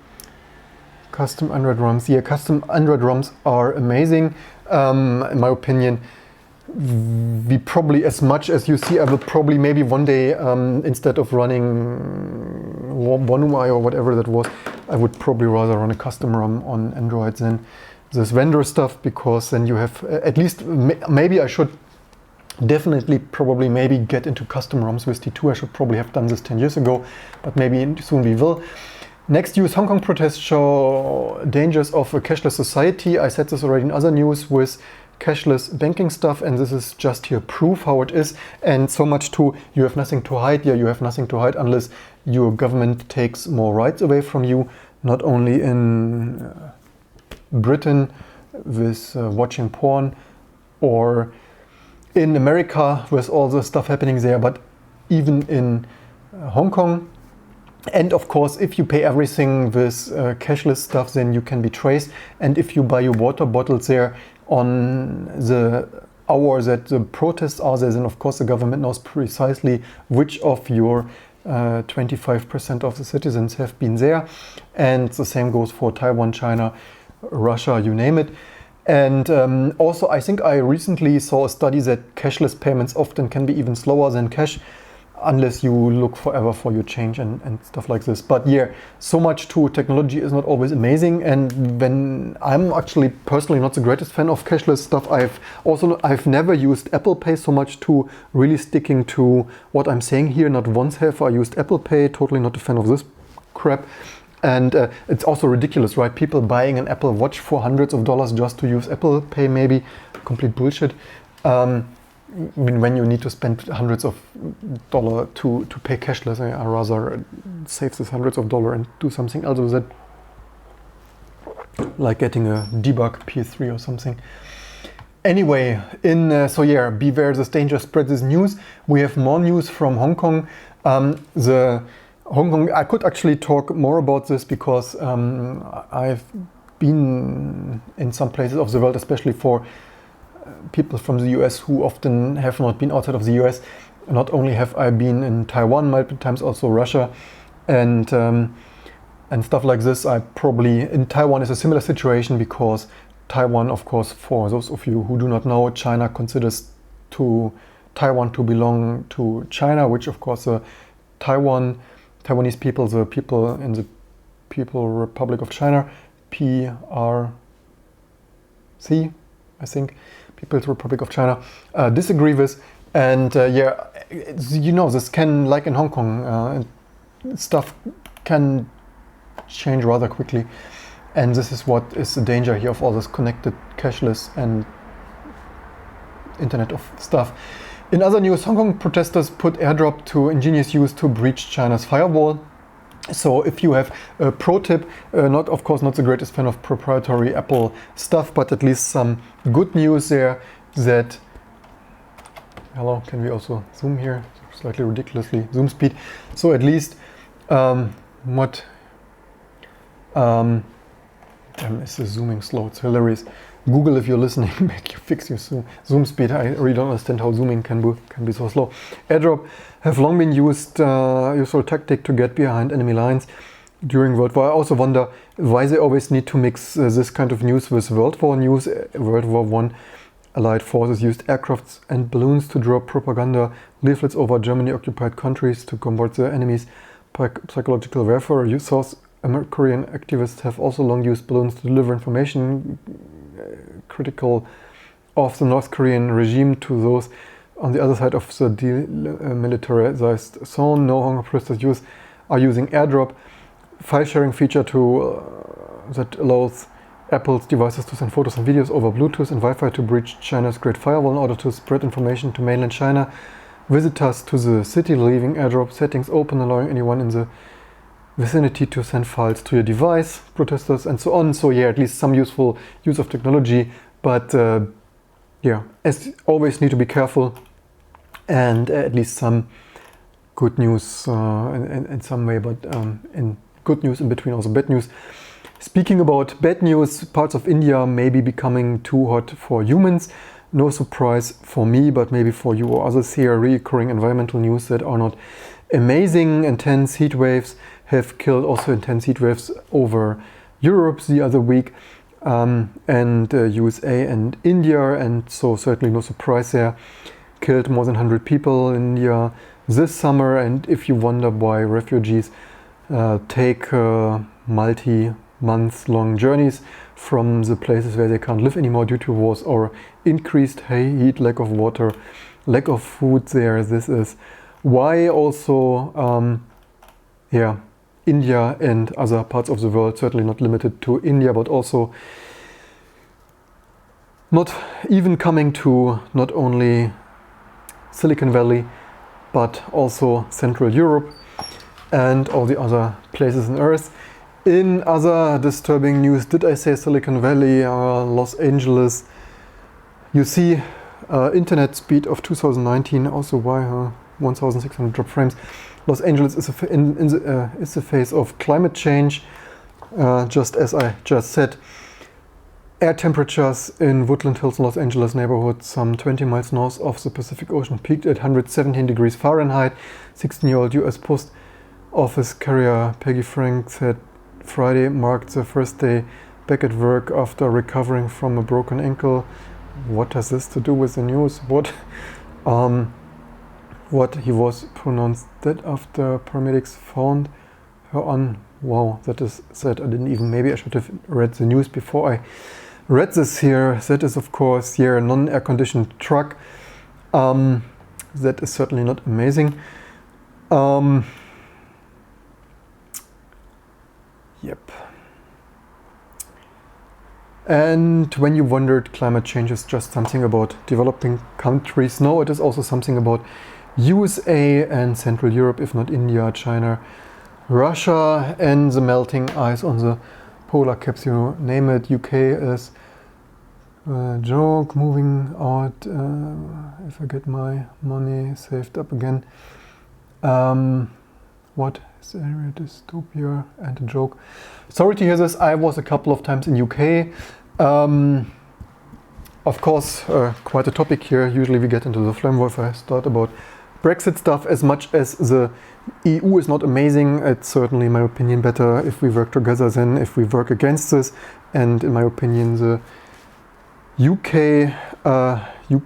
Android ROMs. Yeah, custom Android ROMs are amazing. In my opinion, we probably, as much as you see, I will probably maybe one day, instead of running Huawei or whatever that was, I would probably rather run a custom ROM on Android than this vendor stuff, because then you have, at least, maybe I should definitely probably maybe get into custom ROMs with T2. I should probably have done this 10 years ago, but maybe soon we will. Next news, Hong Kong protests show dangers of a cashless society. I said this already in other news with cashless banking stuff, and this is just here proof how it is. And so much too, you have nothing to hide. Yeah, you have nothing to hide unless your government takes more rights away from you, not only in Britain with watching porn, or in America with all the stuff happening there, but even in Hong Kong. And of course, if you pay everything with cashless stuff, then you can be traced. And if you buy your water bottles there on the hour that the protests are there, then of course the government knows precisely which of your 25% of the citizens have been there. And the same goes for Taiwan, China, Russia, you name it. And also, I think I recently saw a study that cashless payments often can be even slower than cash, unless you look forever for your change and stuff like this. But yeah, so much to technology is not always amazing. And when I'm actually personally not the greatest fan of cashless stuff, I've never used Apple Pay so much to really sticking to what I'm saying here. Not once have I used Apple Pay, totally not a fan of this crap. And it's also ridiculous, right? People buying an Apple Watch for hundreds of dollars just to use Apple Pay, maybe. Complete bullshit. When you need to spend hundreds of dollars to pay cashless, I rather save this hundreds of dollars and do something else with it, like getting a debug PS3 or something. Anyway, so yeah, beware this danger, spread this news. We have more news from Hong Kong. The Hong Kong, I could actually talk more about this because I've been in some places of the world, especially for people from the US who often have not been outside of the US. Not only have I been in Taiwan multiple times, also Russia and stuff like this. I probably, in Taiwan is a similar situation because Taiwan, of course, for those of you who do not know, China considers Taiwan to belong to China, which of course the Taiwanese people, the people in the People Republic of China, PRC, I think, People's Republic of China, disagree with. And yeah, you know, this can, like in Hong Kong, stuff can change rather quickly. And this is what is the danger here of all this connected, cashless and Internet of stuff. In other news, Hong Kong protesters put AirDrop to ingenious use to breach China's firewall. So if you have a pro tip, of course not the greatest fan of proprietary Apple stuff, but at least some good news there that, hello, can we also zoom here? Slightly ridiculously zoom speed. So at least damn, is the zooming slow? It's hilarious. Google, if you're listening, make you fix your zoom speed. I really don't understand how zooming can be so slow. AirDrop have long been useful tactic to get behind enemy lines during World War. I also wonder why they always need to mix this kind of news with World War news. World War I, Allied forces used aircrafts and balloons to drop propaganda leaflets over Germany-occupied countries to combat the enemy's psychological warfare. South Korean activists have also long used balloons to deliver information critical of the North Korean regime to those on the other side of the demilitarized zone. No Hong Kong protesters are using AirDrop, file sharing feature that allows Apple's devices to send photos and videos over Bluetooth and Wi-Fi to breach China's Great Firewall in order to spread information to mainland China. Visitors to the city leaving AirDrop settings open, allowing anyone in the vicinity to send files to your device, protesters and so on. So yeah, at least some useful use of technology, but yeah, as always need to be careful, and at least some good news in some way, but in good news in between also bad news. Speaking about bad news, parts of India may be becoming too hot for humans. No surprise for me, but maybe for you or others here, recurring environmental news that are not amazing. Intense heat waves have killed, also intense heat waves over Europe the other week, and USA and India, and so certainly no surprise there. Killed more than 100 people in India this summer, and if you wonder why refugees take multi-month-long journeys from the places where they can't live anymore due to wars or increased heat, lack of water, lack of food there, this is why also yeah, India and other parts of the world, certainly not limited to India, but also not even coming to not only Silicon Valley, but also Central Europe and all the other places on Earth. In other disturbing news, did I say Silicon Valley, Los Angeles? You see internet speed of 2019, also why 1,600 drop frames. Los Angeles is the face of climate change, just as I just said. Air temperatures in Woodland Hills, Los Angeles neighborhood, some 20 miles north of the Pacific Ocean, peaked at 117 degrees Fahrenheit. 16-year-old US Post Office carrier Peggy Frank said Friday marked the first day back at work after recovering from a broken ankle. What has this to do with the news? What he was pronounced dead after paramedics found her on. Wow, that is sad. I didn't even, maybe I should have read the news before I read this here. That is of course here a non-air conditioned truck. That is certainly not amazing. Yep. And when you wondered climate change is just something about developing countries, no, it is also something about USA and Central Europe, if not India, China, Russia, and the melting ice on the polar caps, you name it. UK is joke, moving out if I get my money saved up again. What is there? Dystopia and a joke. Sorry to hear this. I was a couple of times in UK. Of course, quite a topic here. Usually we get into the Firmware if I start about Brexit stuff. As much as the EU is not amazing, it's certainly, in my opinion, better if we work together than if we work against this. And in my opinion, the UK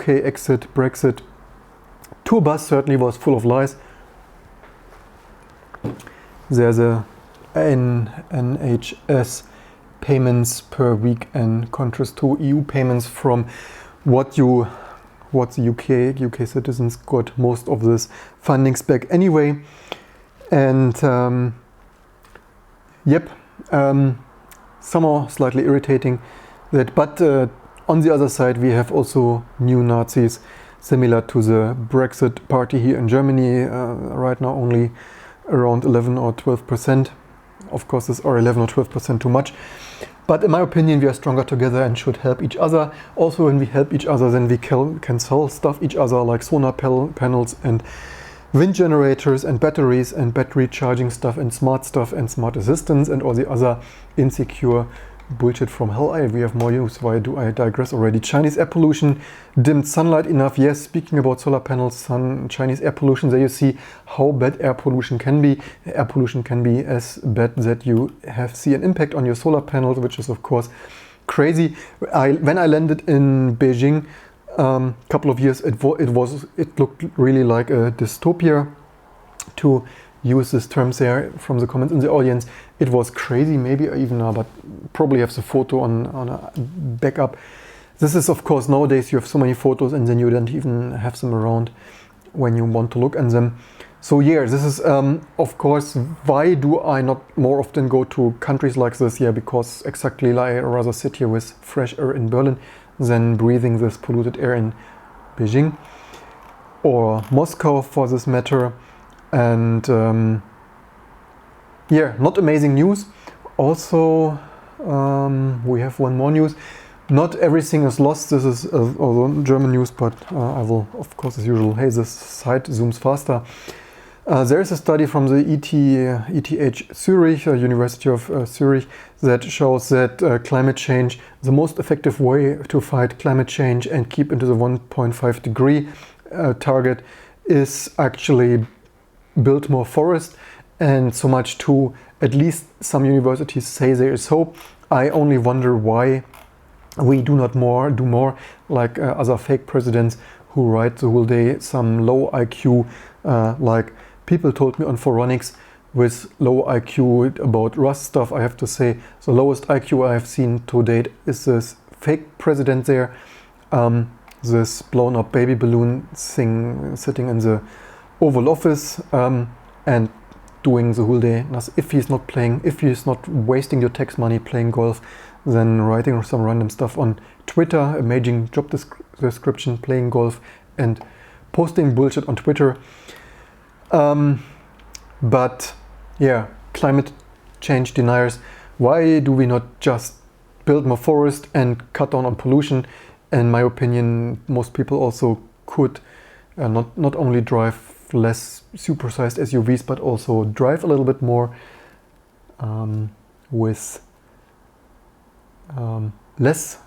exit, Brexit tour bus certainly was full of lies. There's a NHS payments per week in contrast to EU payments from what the UK citizens got most of this fundings back anyway. And somehow slightly irritating that, but on the other side we have also new Nazis similar to the Brexit party here in Germany, right now only around 11 or 12%. Of course, this are 11 or 12% too much. But in my opinion, we are stronger together and should help each other. Also, when we help each other, then we can sell stuff each other like solar panels and wind generators and batteries and battery charging stuff and smart assistants and all the other insecure bullshit from hell. We have more use. Why do I digress already? Chinese air pollution, dimmed sunlight enough. Yes, speaking about solar panels, Chinese air pollution, there you see how bad air pollution can be. Air pollution can be as bad that you see an impact on your solar panels, which is of course crazy. When I landed in Beijing a couple of years, it looked really like a dystopia, to use these terms there from the comments in the audience. It was crazy, maybe even now, but probably have the photo on a backup. This is, of course, nowadays you have so many photos and then you don't even have them around when you want to look at them. So yeah, this is, of course, why do I not more often go to countries like this? Yeah, because exactly like I rather sit here with fresh air in Berlin than breathing this polluted air in Beijing or Moscow for this matter. And yeah, not amazing news. Also, we have one more news. Not everything is lost. This is although German news, but I will, of course, as usual, hey, this site zooms faster. There is a study from the ETH Zurich, University of Zurich, that shows that climate change, the most effective way to fight climate change and keep into the 1.5 degree target is actually build more forest, and so much too, at least some universities say there is hope. I only wonder why we do not do more like other fake presidents who write the whole day some low IQ, like people told me on Foronics with low IQ about Rust stuff. I have to say the lowest IQ I have seen to date is this fake president there, this blown up baby balloon thing sitting in the Oval Office and doing the whole day. If he's not wasting your tax money playing golf, then writing some random stuff on Twitter, amazing job description, playing golf and posting bullshit on Twitter. But yeah, climate change deniers, why do we not just build more forest and cut down on pollution? In my opinion, most people also could not only drive less supersized SUVs, but also drive a little bit more with less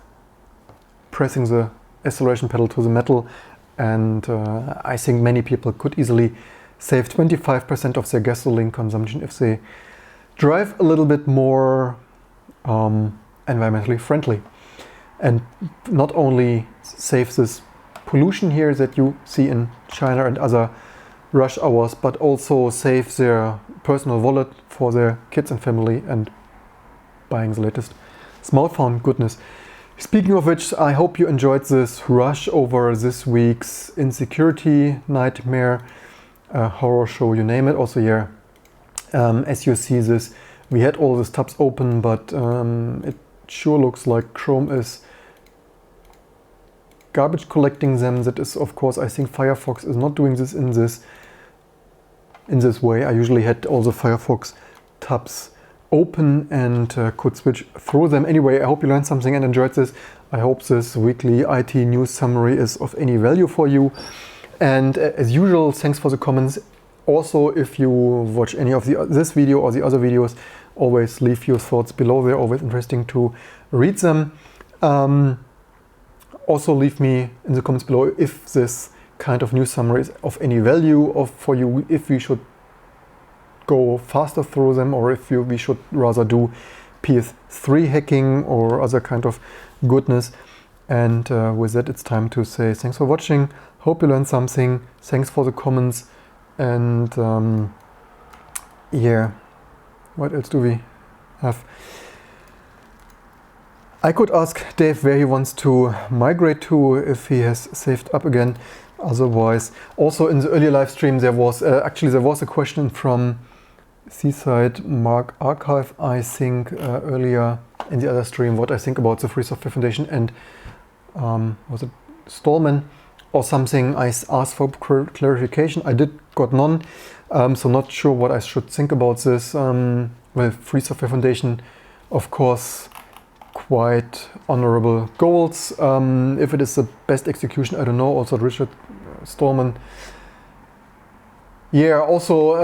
pressing the acceleration pedal to the metal. And I think many people could easily save 25% of their gasoline consumption if they drive a little bit more environmentally friendly. And not only save this pollution here that you see in China and other rush hours, but also save their personal wallet for their kids and family and buying the latest smartphone goodness. Speaking of which, I hope you enjoyed this rush over this week's insecurity nightmare, horror show, you name it. Also here, as you see this, we had all these tabs open, but it sure looks like Chrome is garbage collecting them. That is, of course, I think Firefox is not doing this in this way. I usually had all the Firefox tabs open and could switch through them. Anyway, I hope you learned something and enjoyed this. I hope this weekly IT news summary is of any value for you. And as usual, thanks for the comments. Also, if you watch any of this video or the other videos, always leave your thoughts below. They're always interesting to read them. Also, leave me in the comments below if this kind of news summary is of any value for you, if we should go faster through them, or if we should rather do PS3 hacking or other kind of goodness. And with that, it's time to say thanks for watching. Hope you learned something. Thanks for the comments. And yeah, what else do we have? I could ask Dave where he wants to migrate to, if he has saved up again. Otherwise, also in the earlier live stream, there was a question from Seaside Mark Archive, I think, earlier in the other stream, what I think about the Free Software Foundation, and was it Stallman or something. I asked for clarification. I got none, so not sure what I should think about this. With Free Software Foundation, of course, quite honorable goals. If it is the best execution, I don't know. Also Richard Stallman. Yeah, also,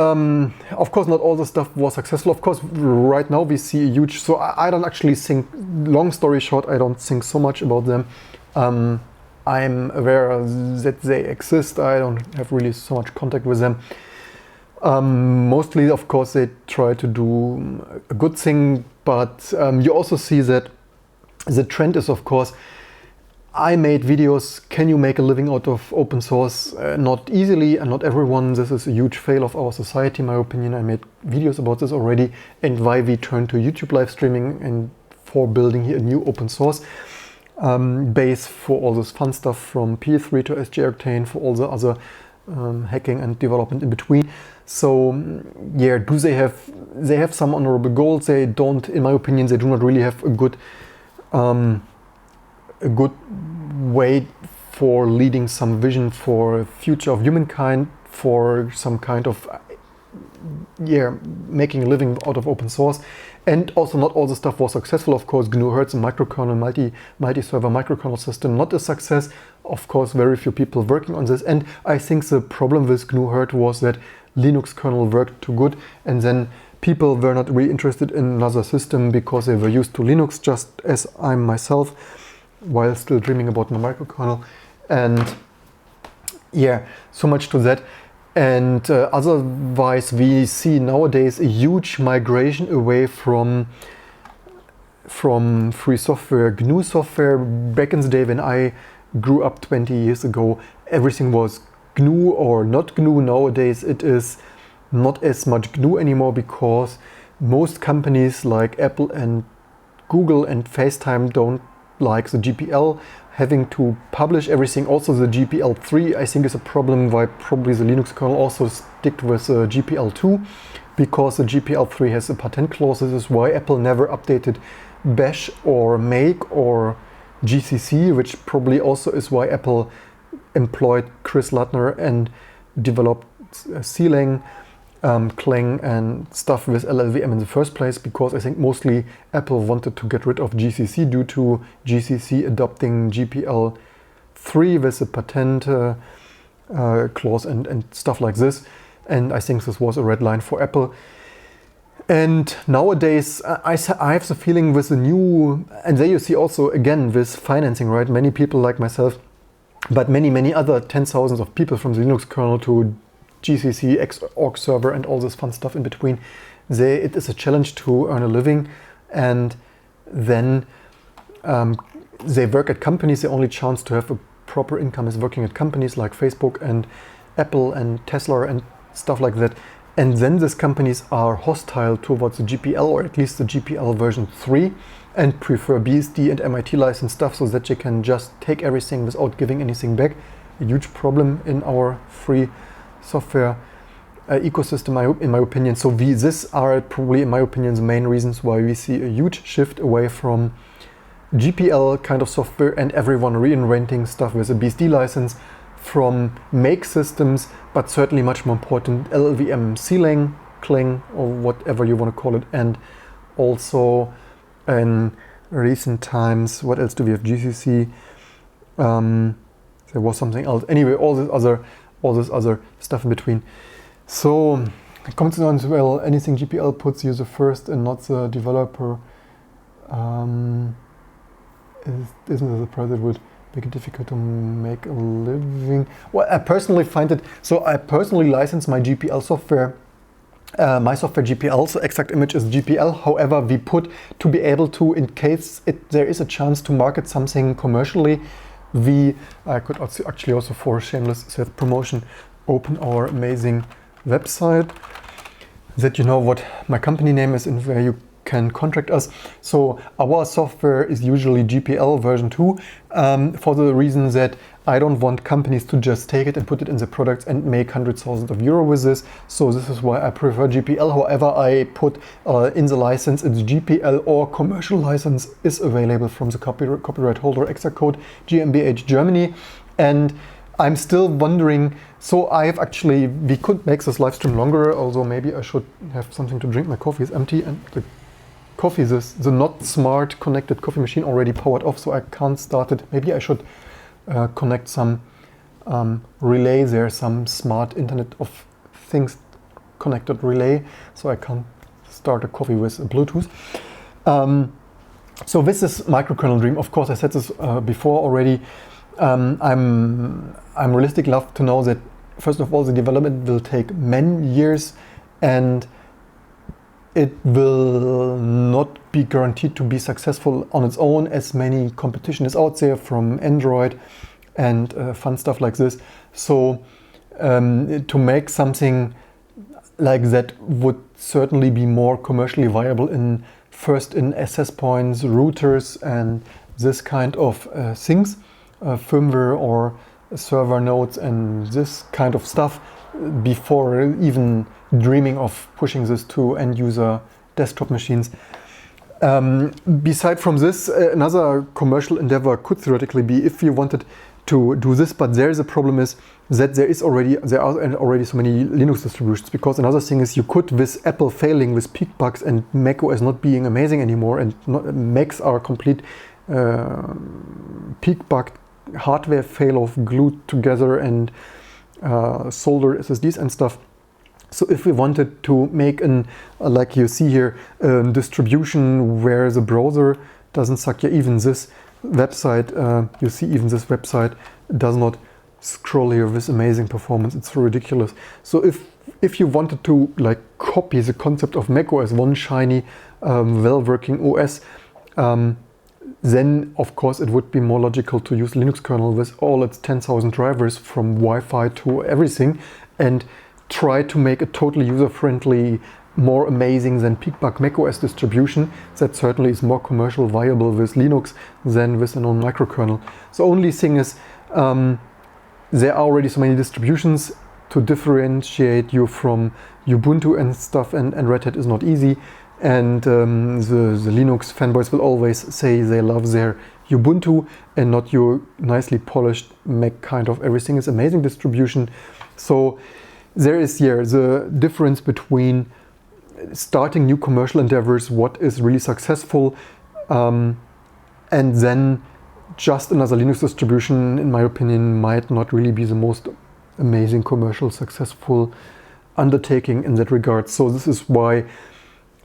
of course, not all the stuff was successful. Of course, right now we see a huge, so I don't actually think, long story short, I don't think so much about them. I'm aware that they exist. I don't have really so much contact with them. Mostly, of course, they try to do a good thing, but you also see that the trend is, of course, I made videos, can you make a living out of open source? Not easily, and not everyone. This is a huge fail of our society, in my opinion. I made videos about this already, and why we turned to YouTube live streaming and for building here a new open source base for all this fun stuff, from PS3 to SG-Octane, for all the other hacking and development in between. So yeah, they have some honorable goals. They don't, in my opinion, they do not really have a good way for leading some vision for future of humankind, for some kind of making a living out of open source. And also, not all the stuff was successful. Of course, GNU Hertz and microkernel, multi-server microkernel system, not a success. Of course, very few people working on this. And I think the problem with GNU Hertz was that Linux kernel worked too good, and then people were not really interested in another system because they were used to Linux, just as I'm myself, while still dreaming about my microkernel. And yeah, so much to that. And otherwise, we see nowadays a huge migration away from free software, GNU software. Back in the day when I grew up 20 years ago, everything was GNU or not GNU. Nowadays it is not as much GNU anymore, because most companies like Apple and Google and FaceTime don't like the GPL, having to publish everything. Also the GPL3 I think is a problem, why probably the Linux kernel also stick with GPL2, because the GPL3 has a patent clause. This is why Apple never updated Bash or Make or GCC, which probably also is why Apple employed Chris Lattner and developed C-Lang, Clang and stuff with LLVM in the first place, because I think mostly Apple wanted to get rid of GCC due to GCC adopting GPL3 with a patent clause and stuff like this. And I think this was a red line for Apple. And nowadays I have the feeling with the new, and there you see also again with financing, right? Many people like myself, but many other 10,000s of people from the Linux kernel to GCC, Xorg server and all this fun stuff in between. It is a challenge to earn a living, and then they work at companies. The only chance to have a proper income is working at companies like Facebook and Apple and Tesla and stuff like that. And then these companies are hostile towards the GPL, or at least the GPL version 3, and prefer BSD and MIT license stuff, so that you can just take everything without giving anything back. A huge problem in our free software ecosystem, in my opinion. So these are probably, in my opinion, the main reasons why we see a huge shift away from GPL kind of software and everyone reinventing stuff with a BSD license, from Make systems, but certainly much more important, LLVM, C-Lang, Clang, or whatever you want to call it, and also in recent times. What else do we have? GCC. There was something else. Anyway, all this other stuff in between. So consequence, well, anything GPL puts user first and not the developer. Isn't it a price that would make it difficult to make a living? Well, I personally find it, so I personally license my GPL software, my software GPL, so exact image is GPL. However, we put to be able to, in case there is a chance to market something commercially, I could actually also, for shameless self-promotion, open our amazing website that you know what my company name is and where you can contract us. So our software is usually GPL version 2 for the reason that I don't want companies to just take it and put it in the products and make hundreds of thousands of euro with this. So this is why I prefer GPL. However, I put in the license it's GPL or commercial license is available from the copyright holder extra code GmbH Germany. And I'm still wondering, so we could make this live stream longer, although maybe I should have something to drink. My coffee is empty and the coffee, the not smart connected coffee machine already powered off, so I can't start it. Maybe I should connect some relay there, some smart Internet of Things connected relay, so I can start a coffee with Bluetooth. So this is microkernel dream. Of course, I said this before already. I'm realistic enough to know that first of all, the development will take many years, and it will not be guaranteed to be successful on its own, as many competition is out there from Android and fun stuff like this. So to make something like that would certainly be more commercially viable in access points, routers, and this kind of things, firmware or server nodes and this kind of stuff, before even dreaming of pushing this to end user desktop machines. Beside from this, another commercial endeavor could theoretically be if you wanted to do this, but there's a problem is that there are already so many Linux distributions, because another thing is you could, with Apple failing with peak bugs and macOS not being amazing anymore, and Macs are complete peak bug hardware fail of glued together and soldered SSDs and stuff. So if we wanted to make like you see here, distribution where the browser doesn't suck, even this website, you see even this website does not scroll here with amazing performance. It's so ridiculous. So if you wanted to like copy the concept of macOS, one shiny, well-working OS, then of course it would be more logical to use Linux kernel with all its 10,000 drivers from Wi-Fi to everything, and try to make a totally user-friendly, more amazing than peak-bug macOS distribution that certainly is more commercial viable with Linux than with a known microkernel. The only thing is there are already so many distributions. To differentiate you from Ubuntu and stuff and Red Hat is not easy. And the Linux fanboys will always say they love their Ubuntu and not your nicely polished Mac kind of everything is amazing distribution. So there is here the difference between starting new commercial endeavors, what is really successful, and then just another Linux distribution, in my opinion, might not really be the most amazing commercial successful undertaking in that regard. So this is why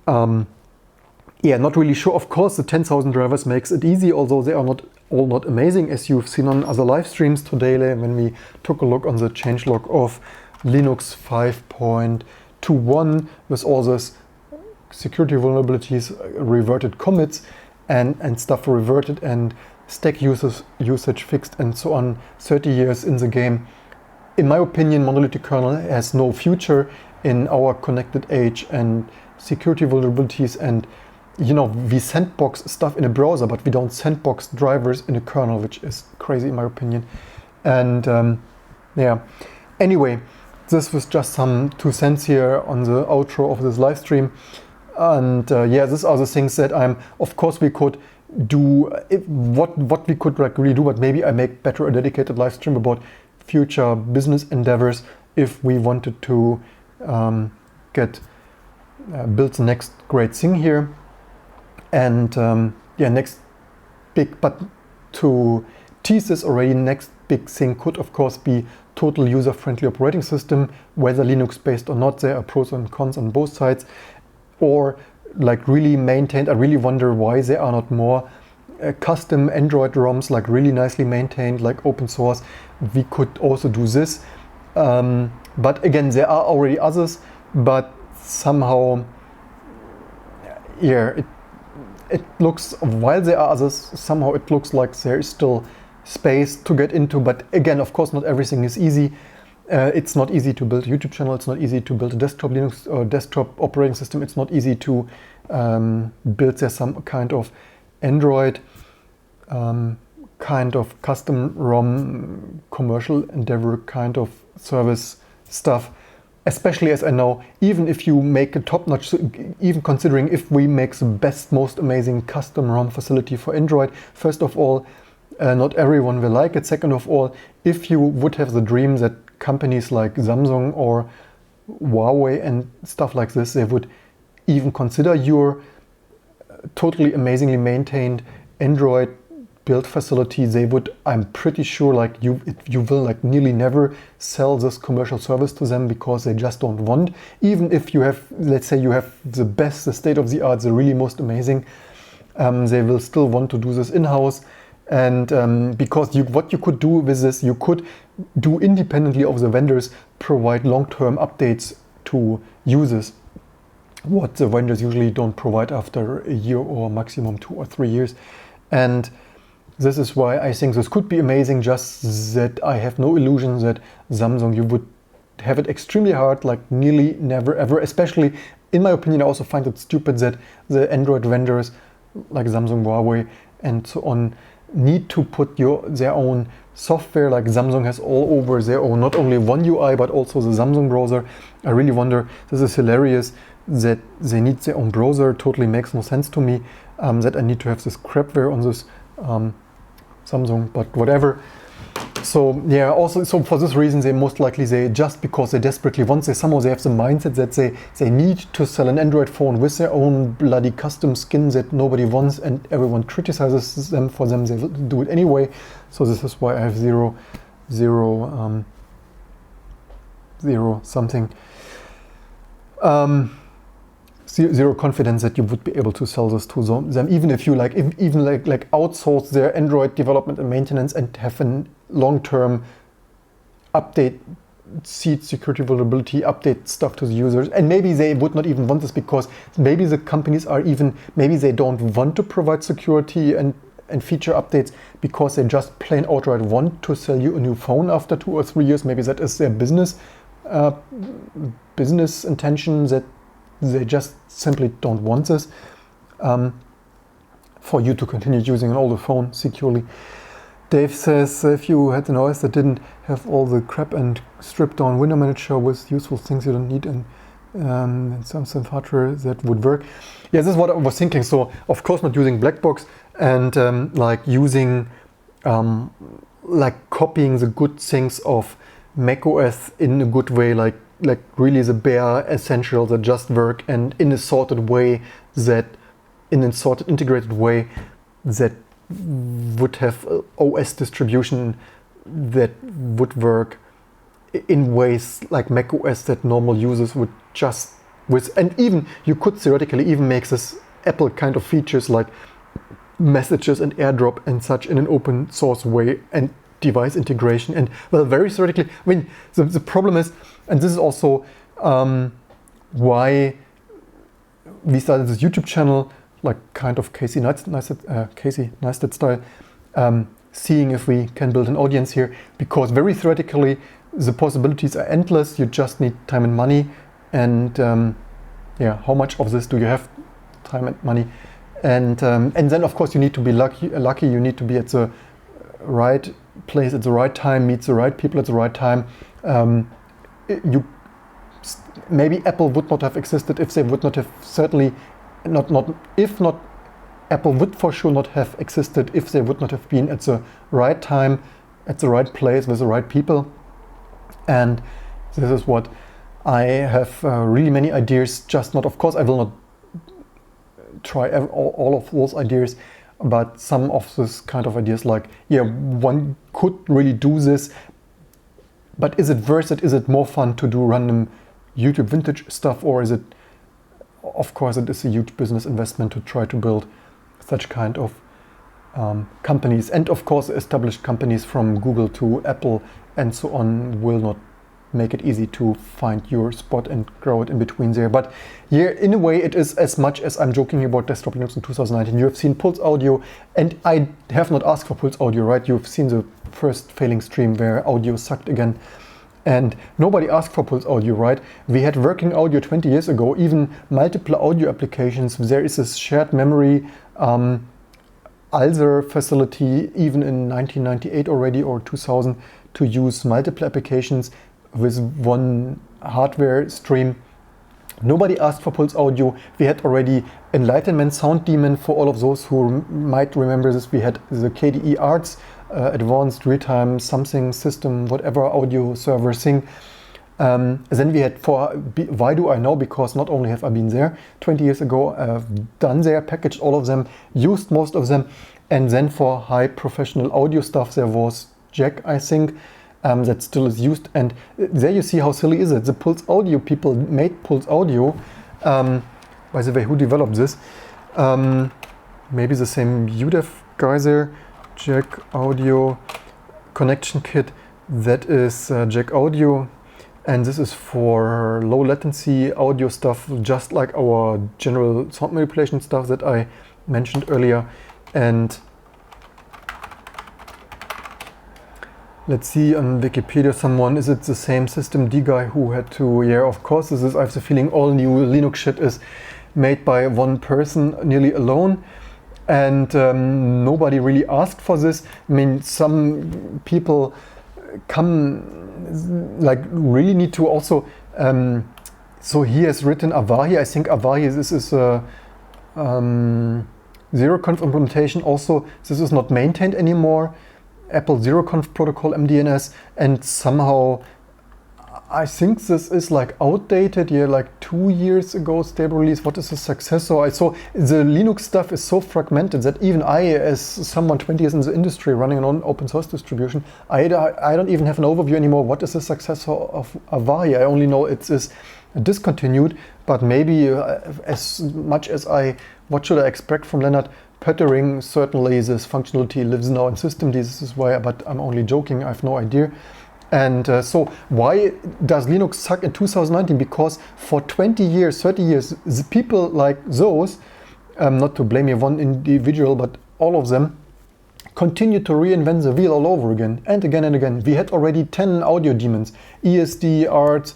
not really sure. Of course, the 10,000 drivers makes it easy, although they are not amazing, as you've seen on other live streams today when we took a look on the changelog of Linux 5.21 with all those security vulnerabilities, reverted commits and stuff reverted, and stack usage fixed and so on, 30 years in the game. In my opinion, monolithic kernel has no future in our connected age, and security vulnerabilities, and we sandbox stuff in a browser, but we don't sandbox drivers in a kernel, which is crazy in my opinion. And anyway, this was just some 2 cents here on the outro of this live stream. And these are the things that of course we could do, what we could like really do, but maybe I make better a dedicated live stream about future business endeavors if we wanted to build the next great thing here. And yeah, next big, but to tease this already, next big thing could of course be total user-friendly operating system, whether Linux-based or not. There are pros and cons on both sides. Or like really maintained. I really wonder why there are not more custom Android ROMs, like really nicely maintained, like open source. We could also do this. But again, there are already others, but somehow, yeah, it looks, while there are others, somehow it looks like there is still space to get into. But again, of course, not everything is easy. It's not easy to build a YouTube channel. It's not easy to build a desktop Linux or desktop operating system. It's not easy to build there some kind of Android kind of custom ROM commercial endeavor kind of service stuff. Especially as I know, even if you make a top-notch, even considering if we make the best, most amazing custom ROM facility for Android, first of all, not everyone will like it. Second of all, if you would have the dream that companies like Samsung or Huawei and stuff like this, they would even consider your totally amazingly maintained Android build facility, they would, I'm pretty sure, like you will like nearly never sell this commercial service to them because they just don't want. Even if you have, let's say you have the best, the state of the art, the really most amazing, they will still want to do this in-house. And because what you could do with this, you could do independently of the vendors, provide long-term updates to users, what the vendors usually don't provide after a year or maximum 2 or 3 years. And this is why I think this could be amazing, just that I have no illusion that Samsung, you would have it extremely hard, like nearly never ever. Especially, in my opinion, I also find it stupid that the Android vendors like Samsung, Huawei and so on need to put their own software, like Samsung has all over their own, not only One UI but also the Samsung browser. I really wonder, this is hilarious that they need their own browser. Totally makes no sense to me, that I need to have this crapware on this Samsung, but whatever. So yeah, also, so for this reason, they most likely, just because they desperately want, somehow they have the mindset that they need to sell an Android phone with their own bloody custom skin that nobody wants and everyone criticizes them for them, they will do it anyway. So this is why I have zero confidence that you would be able to sell this to them, even if you like outsource their Android development and maintenance and have a long-term update, seed security vulnerability, update stuff to the users. And maybe they would not even want this because maybe the companies maybe they don't want to provide security and feature updates because they just plain outright want to sell you a new phone after 2 or 3 years. Maybe that is their business intention, that they just simply don't want this for you to continue using an older phone securely. Dave says, if you had an OS that didn't have all the crap and stripped down window manager with useful things you don't need and some hardware that would work. Yeah, this is what I was thinking. So of course not using black box and like using like copying the good things of macOS in a good way, like really the bare essentials that just work, and in a sorted way, integrated way that would have OS distribution that would work in ways like macOS that normal users would just and even you could theoretically even make this Apple kind of features like messages and AirDrop and such in an open source way, and device integration. And well, very theoretically, I mean, the problem is, and this is also why we started this YouTube channel, like kind of Casey Neistat style, seeing if we can build an audience here, because very theoretically the possibilities are endless. You just need time and money, and yeah, how much of this do you have? Time and money, and then of course you need to be lucky. You need to be at the right place at the right time, meet the right people at the right time. Maybe Apple would not have existed if they would not have Apple would for sure not have existed if they would not have been at the right time, at the right place with the right people. And this is what I have really many ideas, just not, of course I will not try all of those ideas, but some of this kind of ideas like, yeah, one could really do this, but is it worth it? Is it more fun to do random YouTube vintage stuff, or is it, of course it is a huge business investment to try to build such kind of companies, and of course established companies from Google to Apple and so on will not make it easy to find your spot and grow it in between there. But yeah, in a way it is, as much as I'm joking about desktop Linux in 2019. You have seen Pulse Audio, and I have not asked for Pulse Audio, right? You've seen the first failing stream where audio sucked again, and nobody asked for Pulse Audio, right? We had working audio 20 years ago, even multiple audio applications. There is this shared memory Alzer facility even in 1998 already, or 2000, to use multiple applications with one hardware stream. Nobody asked for Pulse Audio. We had already Enlightenment Sound Daemon. For all of those who might remember this, we had the KDE Arts, Advanced Real-Time Something System, whatever audio server thing. Then we had for Why Do I Know? Because not only have I been there 20 years ago, I've done there, packaged all of them, used most of them. And then for high professional audio stuff, there was Jack, I think, that still is used. And there you see how silly is it. The Pulse Audio people made Pulse Audio. By the way, who developed this? Maybe the same UDEV guy there. Jack Audio Connection Kit. That is Jack Audio. And this is for low latency, audio stuff, just like our general sound manipulation stuff that I mentioned earlier. And let's see on Wikipedia, someone, is it the same systemd guy who had to, yeah, of course this is, I have the feeling all new Linux shit is made by one person, nearly alone. And nobody really asked for this. I mean, some people really need to also, so he has written Avahi. I think Avahi, this is a zeroconf implementation. Also, this is not maintained anymore. Apple zeroconf protocol, MDNS, and somehow I think this is like outdated, yeah, like 2 years ago, stable release. What is the successor? I saw the Linux stuff is so fragmented that even I, as someone 20 years in the industry running an open source distribution, I don't even have an overview anymore. What is the successor of Avahi? I only know it is discontinued, but maybe as much as what should I expect from Leonard Pöttering? Certainly this functionality lives now in systemd. This is why, but I'm only joking, I have no idea. And so why does Linux suck in 2019? Because for 20 years, 30 years, the people like those, not to blame one individual, but all of them, continue to reinvent the wheel all over again and again and again. We had already 10 audio daemons, ESD, Arts,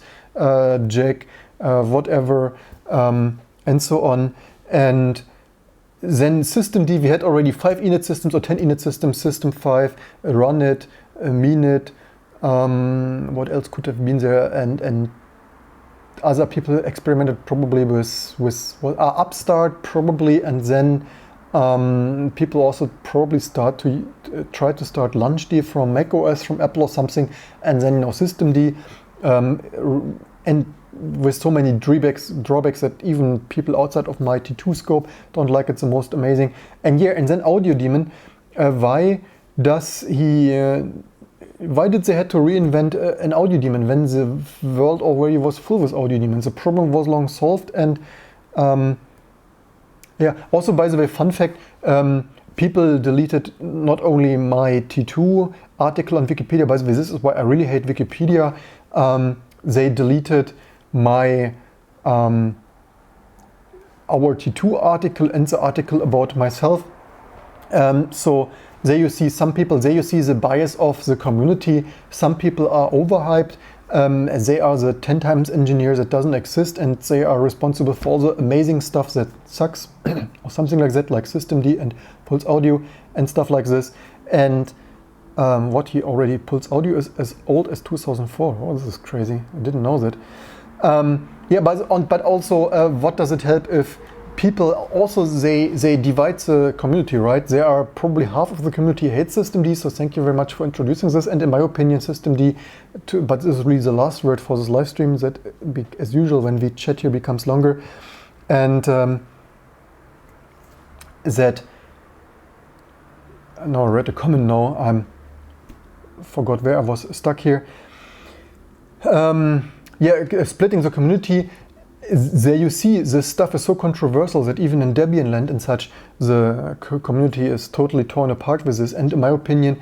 Jack, whatever, and so on. And then systemd, we had already 5 init systems or 10 init systems, system 5, runit, minit, what else could have been there, and other people experimented probably with Upstart probably, and then people also probably try to start LaunchD from macOS, from Apple or something, and then systemd, and with so many drawbacks that even people outside of my T2 scope don't like it the most amazing. And yeah, and then Audio Daemon, why did they have to reinvent an audio daemon when the world already was full with audio daemons? The problem was long solved. And yeah, also by the way, fun fact, people deleted not only my T2 article on Wikipedia, by the way, this is why I really hate Wikipedia, they deleted my our T2 article and the article about myself. So there you see some people, there you see the bias of the community. Some people are overhyped. They are the 10 times engineers that doesn't exist, and they are responsible for all the amazing stuff that sucks or something like that, like systemd and Pulse Audio and stuff like this. And Pulse Audio is as old as 2004. Oh, this is crazy. I didn't know that. Yeah, but also what does it help if people also, they divide the community, right? There are probably half of the community hates systemd, so thank you very much for introducing this. And in my opinion, systemd, but this is really the last word for this live stream, that as usual when we chat here becomes longer. And that, no, I read a comment now, I forgot where I was stuck here. Yeah, splitting the community. There you see, this stuff is so controversial that even in Debian land and such, the community is totally torn apart with this. And in my opinion,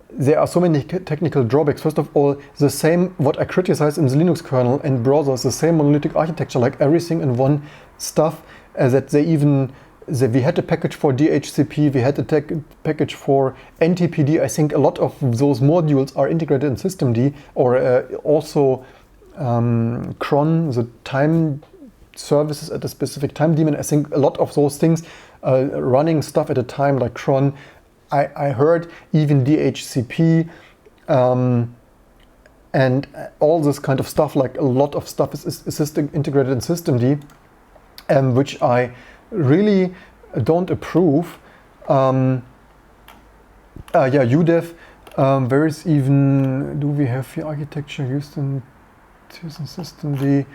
there are so many technical drawbacks. First of all, the same, what I criticize in the Linux kernel and browsers, the same monolithic architecture, like everything in one stuff, that we had a package for DHCP, we had a package for NTPD. I think a lot of those modules are integrated in systemd, or also cron, the time services at a specific time daemon. I think a lot of those things, running stuff at a time like cron, I heard even DHCP, and all this kind of stuff, like a lot of stuff is integrated in systemd, which I really don't approve. Yeah, UDEV, where is even, do we have the architecture used in systemd?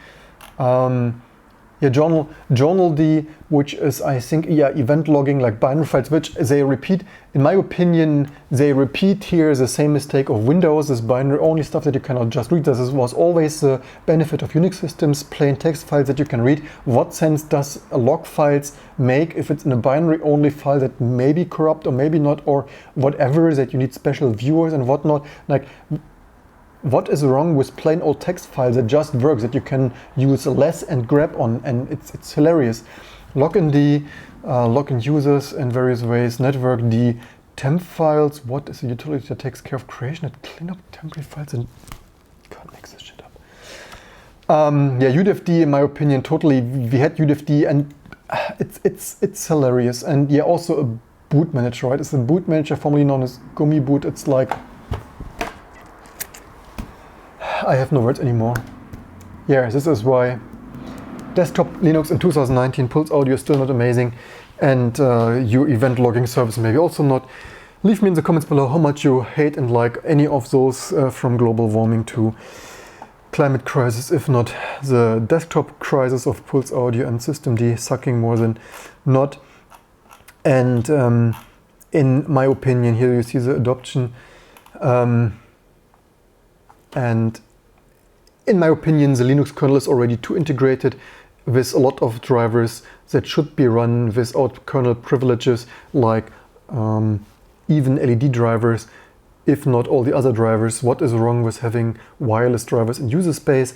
Yeah, journald, which is, I think, yeah, event logging, like binary files, which they repeat. In my opinion, they repeat here the same mistake of Windows, this binary only stuff that you cannot just read. This was always the benefit of Unix systems, plain text files that you can read. What sense does a log files make if it's in a binary only file that may be corrupt or maybe not, or whatever, that you need special viewers and whatnot? Like, what is wrong with plain old text files that just works, that you can use less and grab on, and it's hilarious. Login users in various ways, network temp files. What is a utility that takes care of creation and clean up temporary files? And can't make this shit up. Yeah, UDEV, in my opinion, totally. We had UDEV, and it's hilarious. And yeah, also a boot manager, right? It's a boot manager formerly known as Gummy Boot. It's like, I have no words anymore. Yeah, this is why desktop Linux in 2019, Pulse Audio is still not amazing, and your event logging service maybe also not. Leave me in the comments below how much you hate and like any of those, from global warming to climate crisis, if not the desktop crisis of Pulse Audio and systemd sucking more than not. And in my opinion, here you see the adoption. And in my opinion, the Linux kernel is already too integrated with a lot of drivers that should be run without kernel privileges, like even LED drivers, if not all the other drivers. What is wrong with having wireless drivers in user space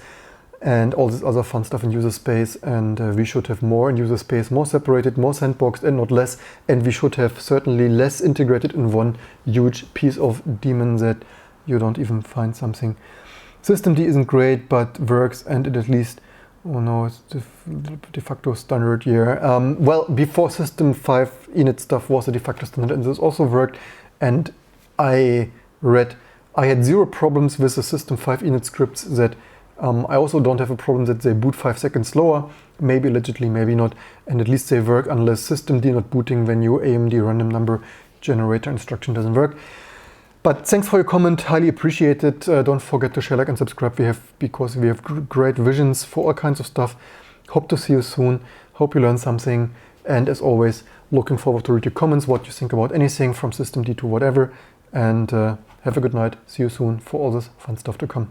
and all this other fun stuff in user space? And we should have more in user space, more separated, more sandboxed, and not less. And we should have certainly less integrated in one huge piece of daemon that you don't even find something. Systemd isn't great, but works, and it at least, oh no, it's de facto standard here. Well, before System 5 init stuff was a de facto standard, and this also worked. And I had zero problems with the System 5 init scripts. That I also don't have a problem that they boot 5 seconds slower. Maybe allegedly, maybe not. And at least they work unless Systemd not booting when your AMD random number generator instruction doesn't work. But thanks for your comment, highly appreciated. Don't forget to share, like, and subscribe. Because we have great visions for all kinds of stuff. Hope to see you soon. Hope you learned something. And as always, looking forward to read your comments, what you think about anything from systemd to whatever. And have a good night. See you soon for all this fun stuff to come.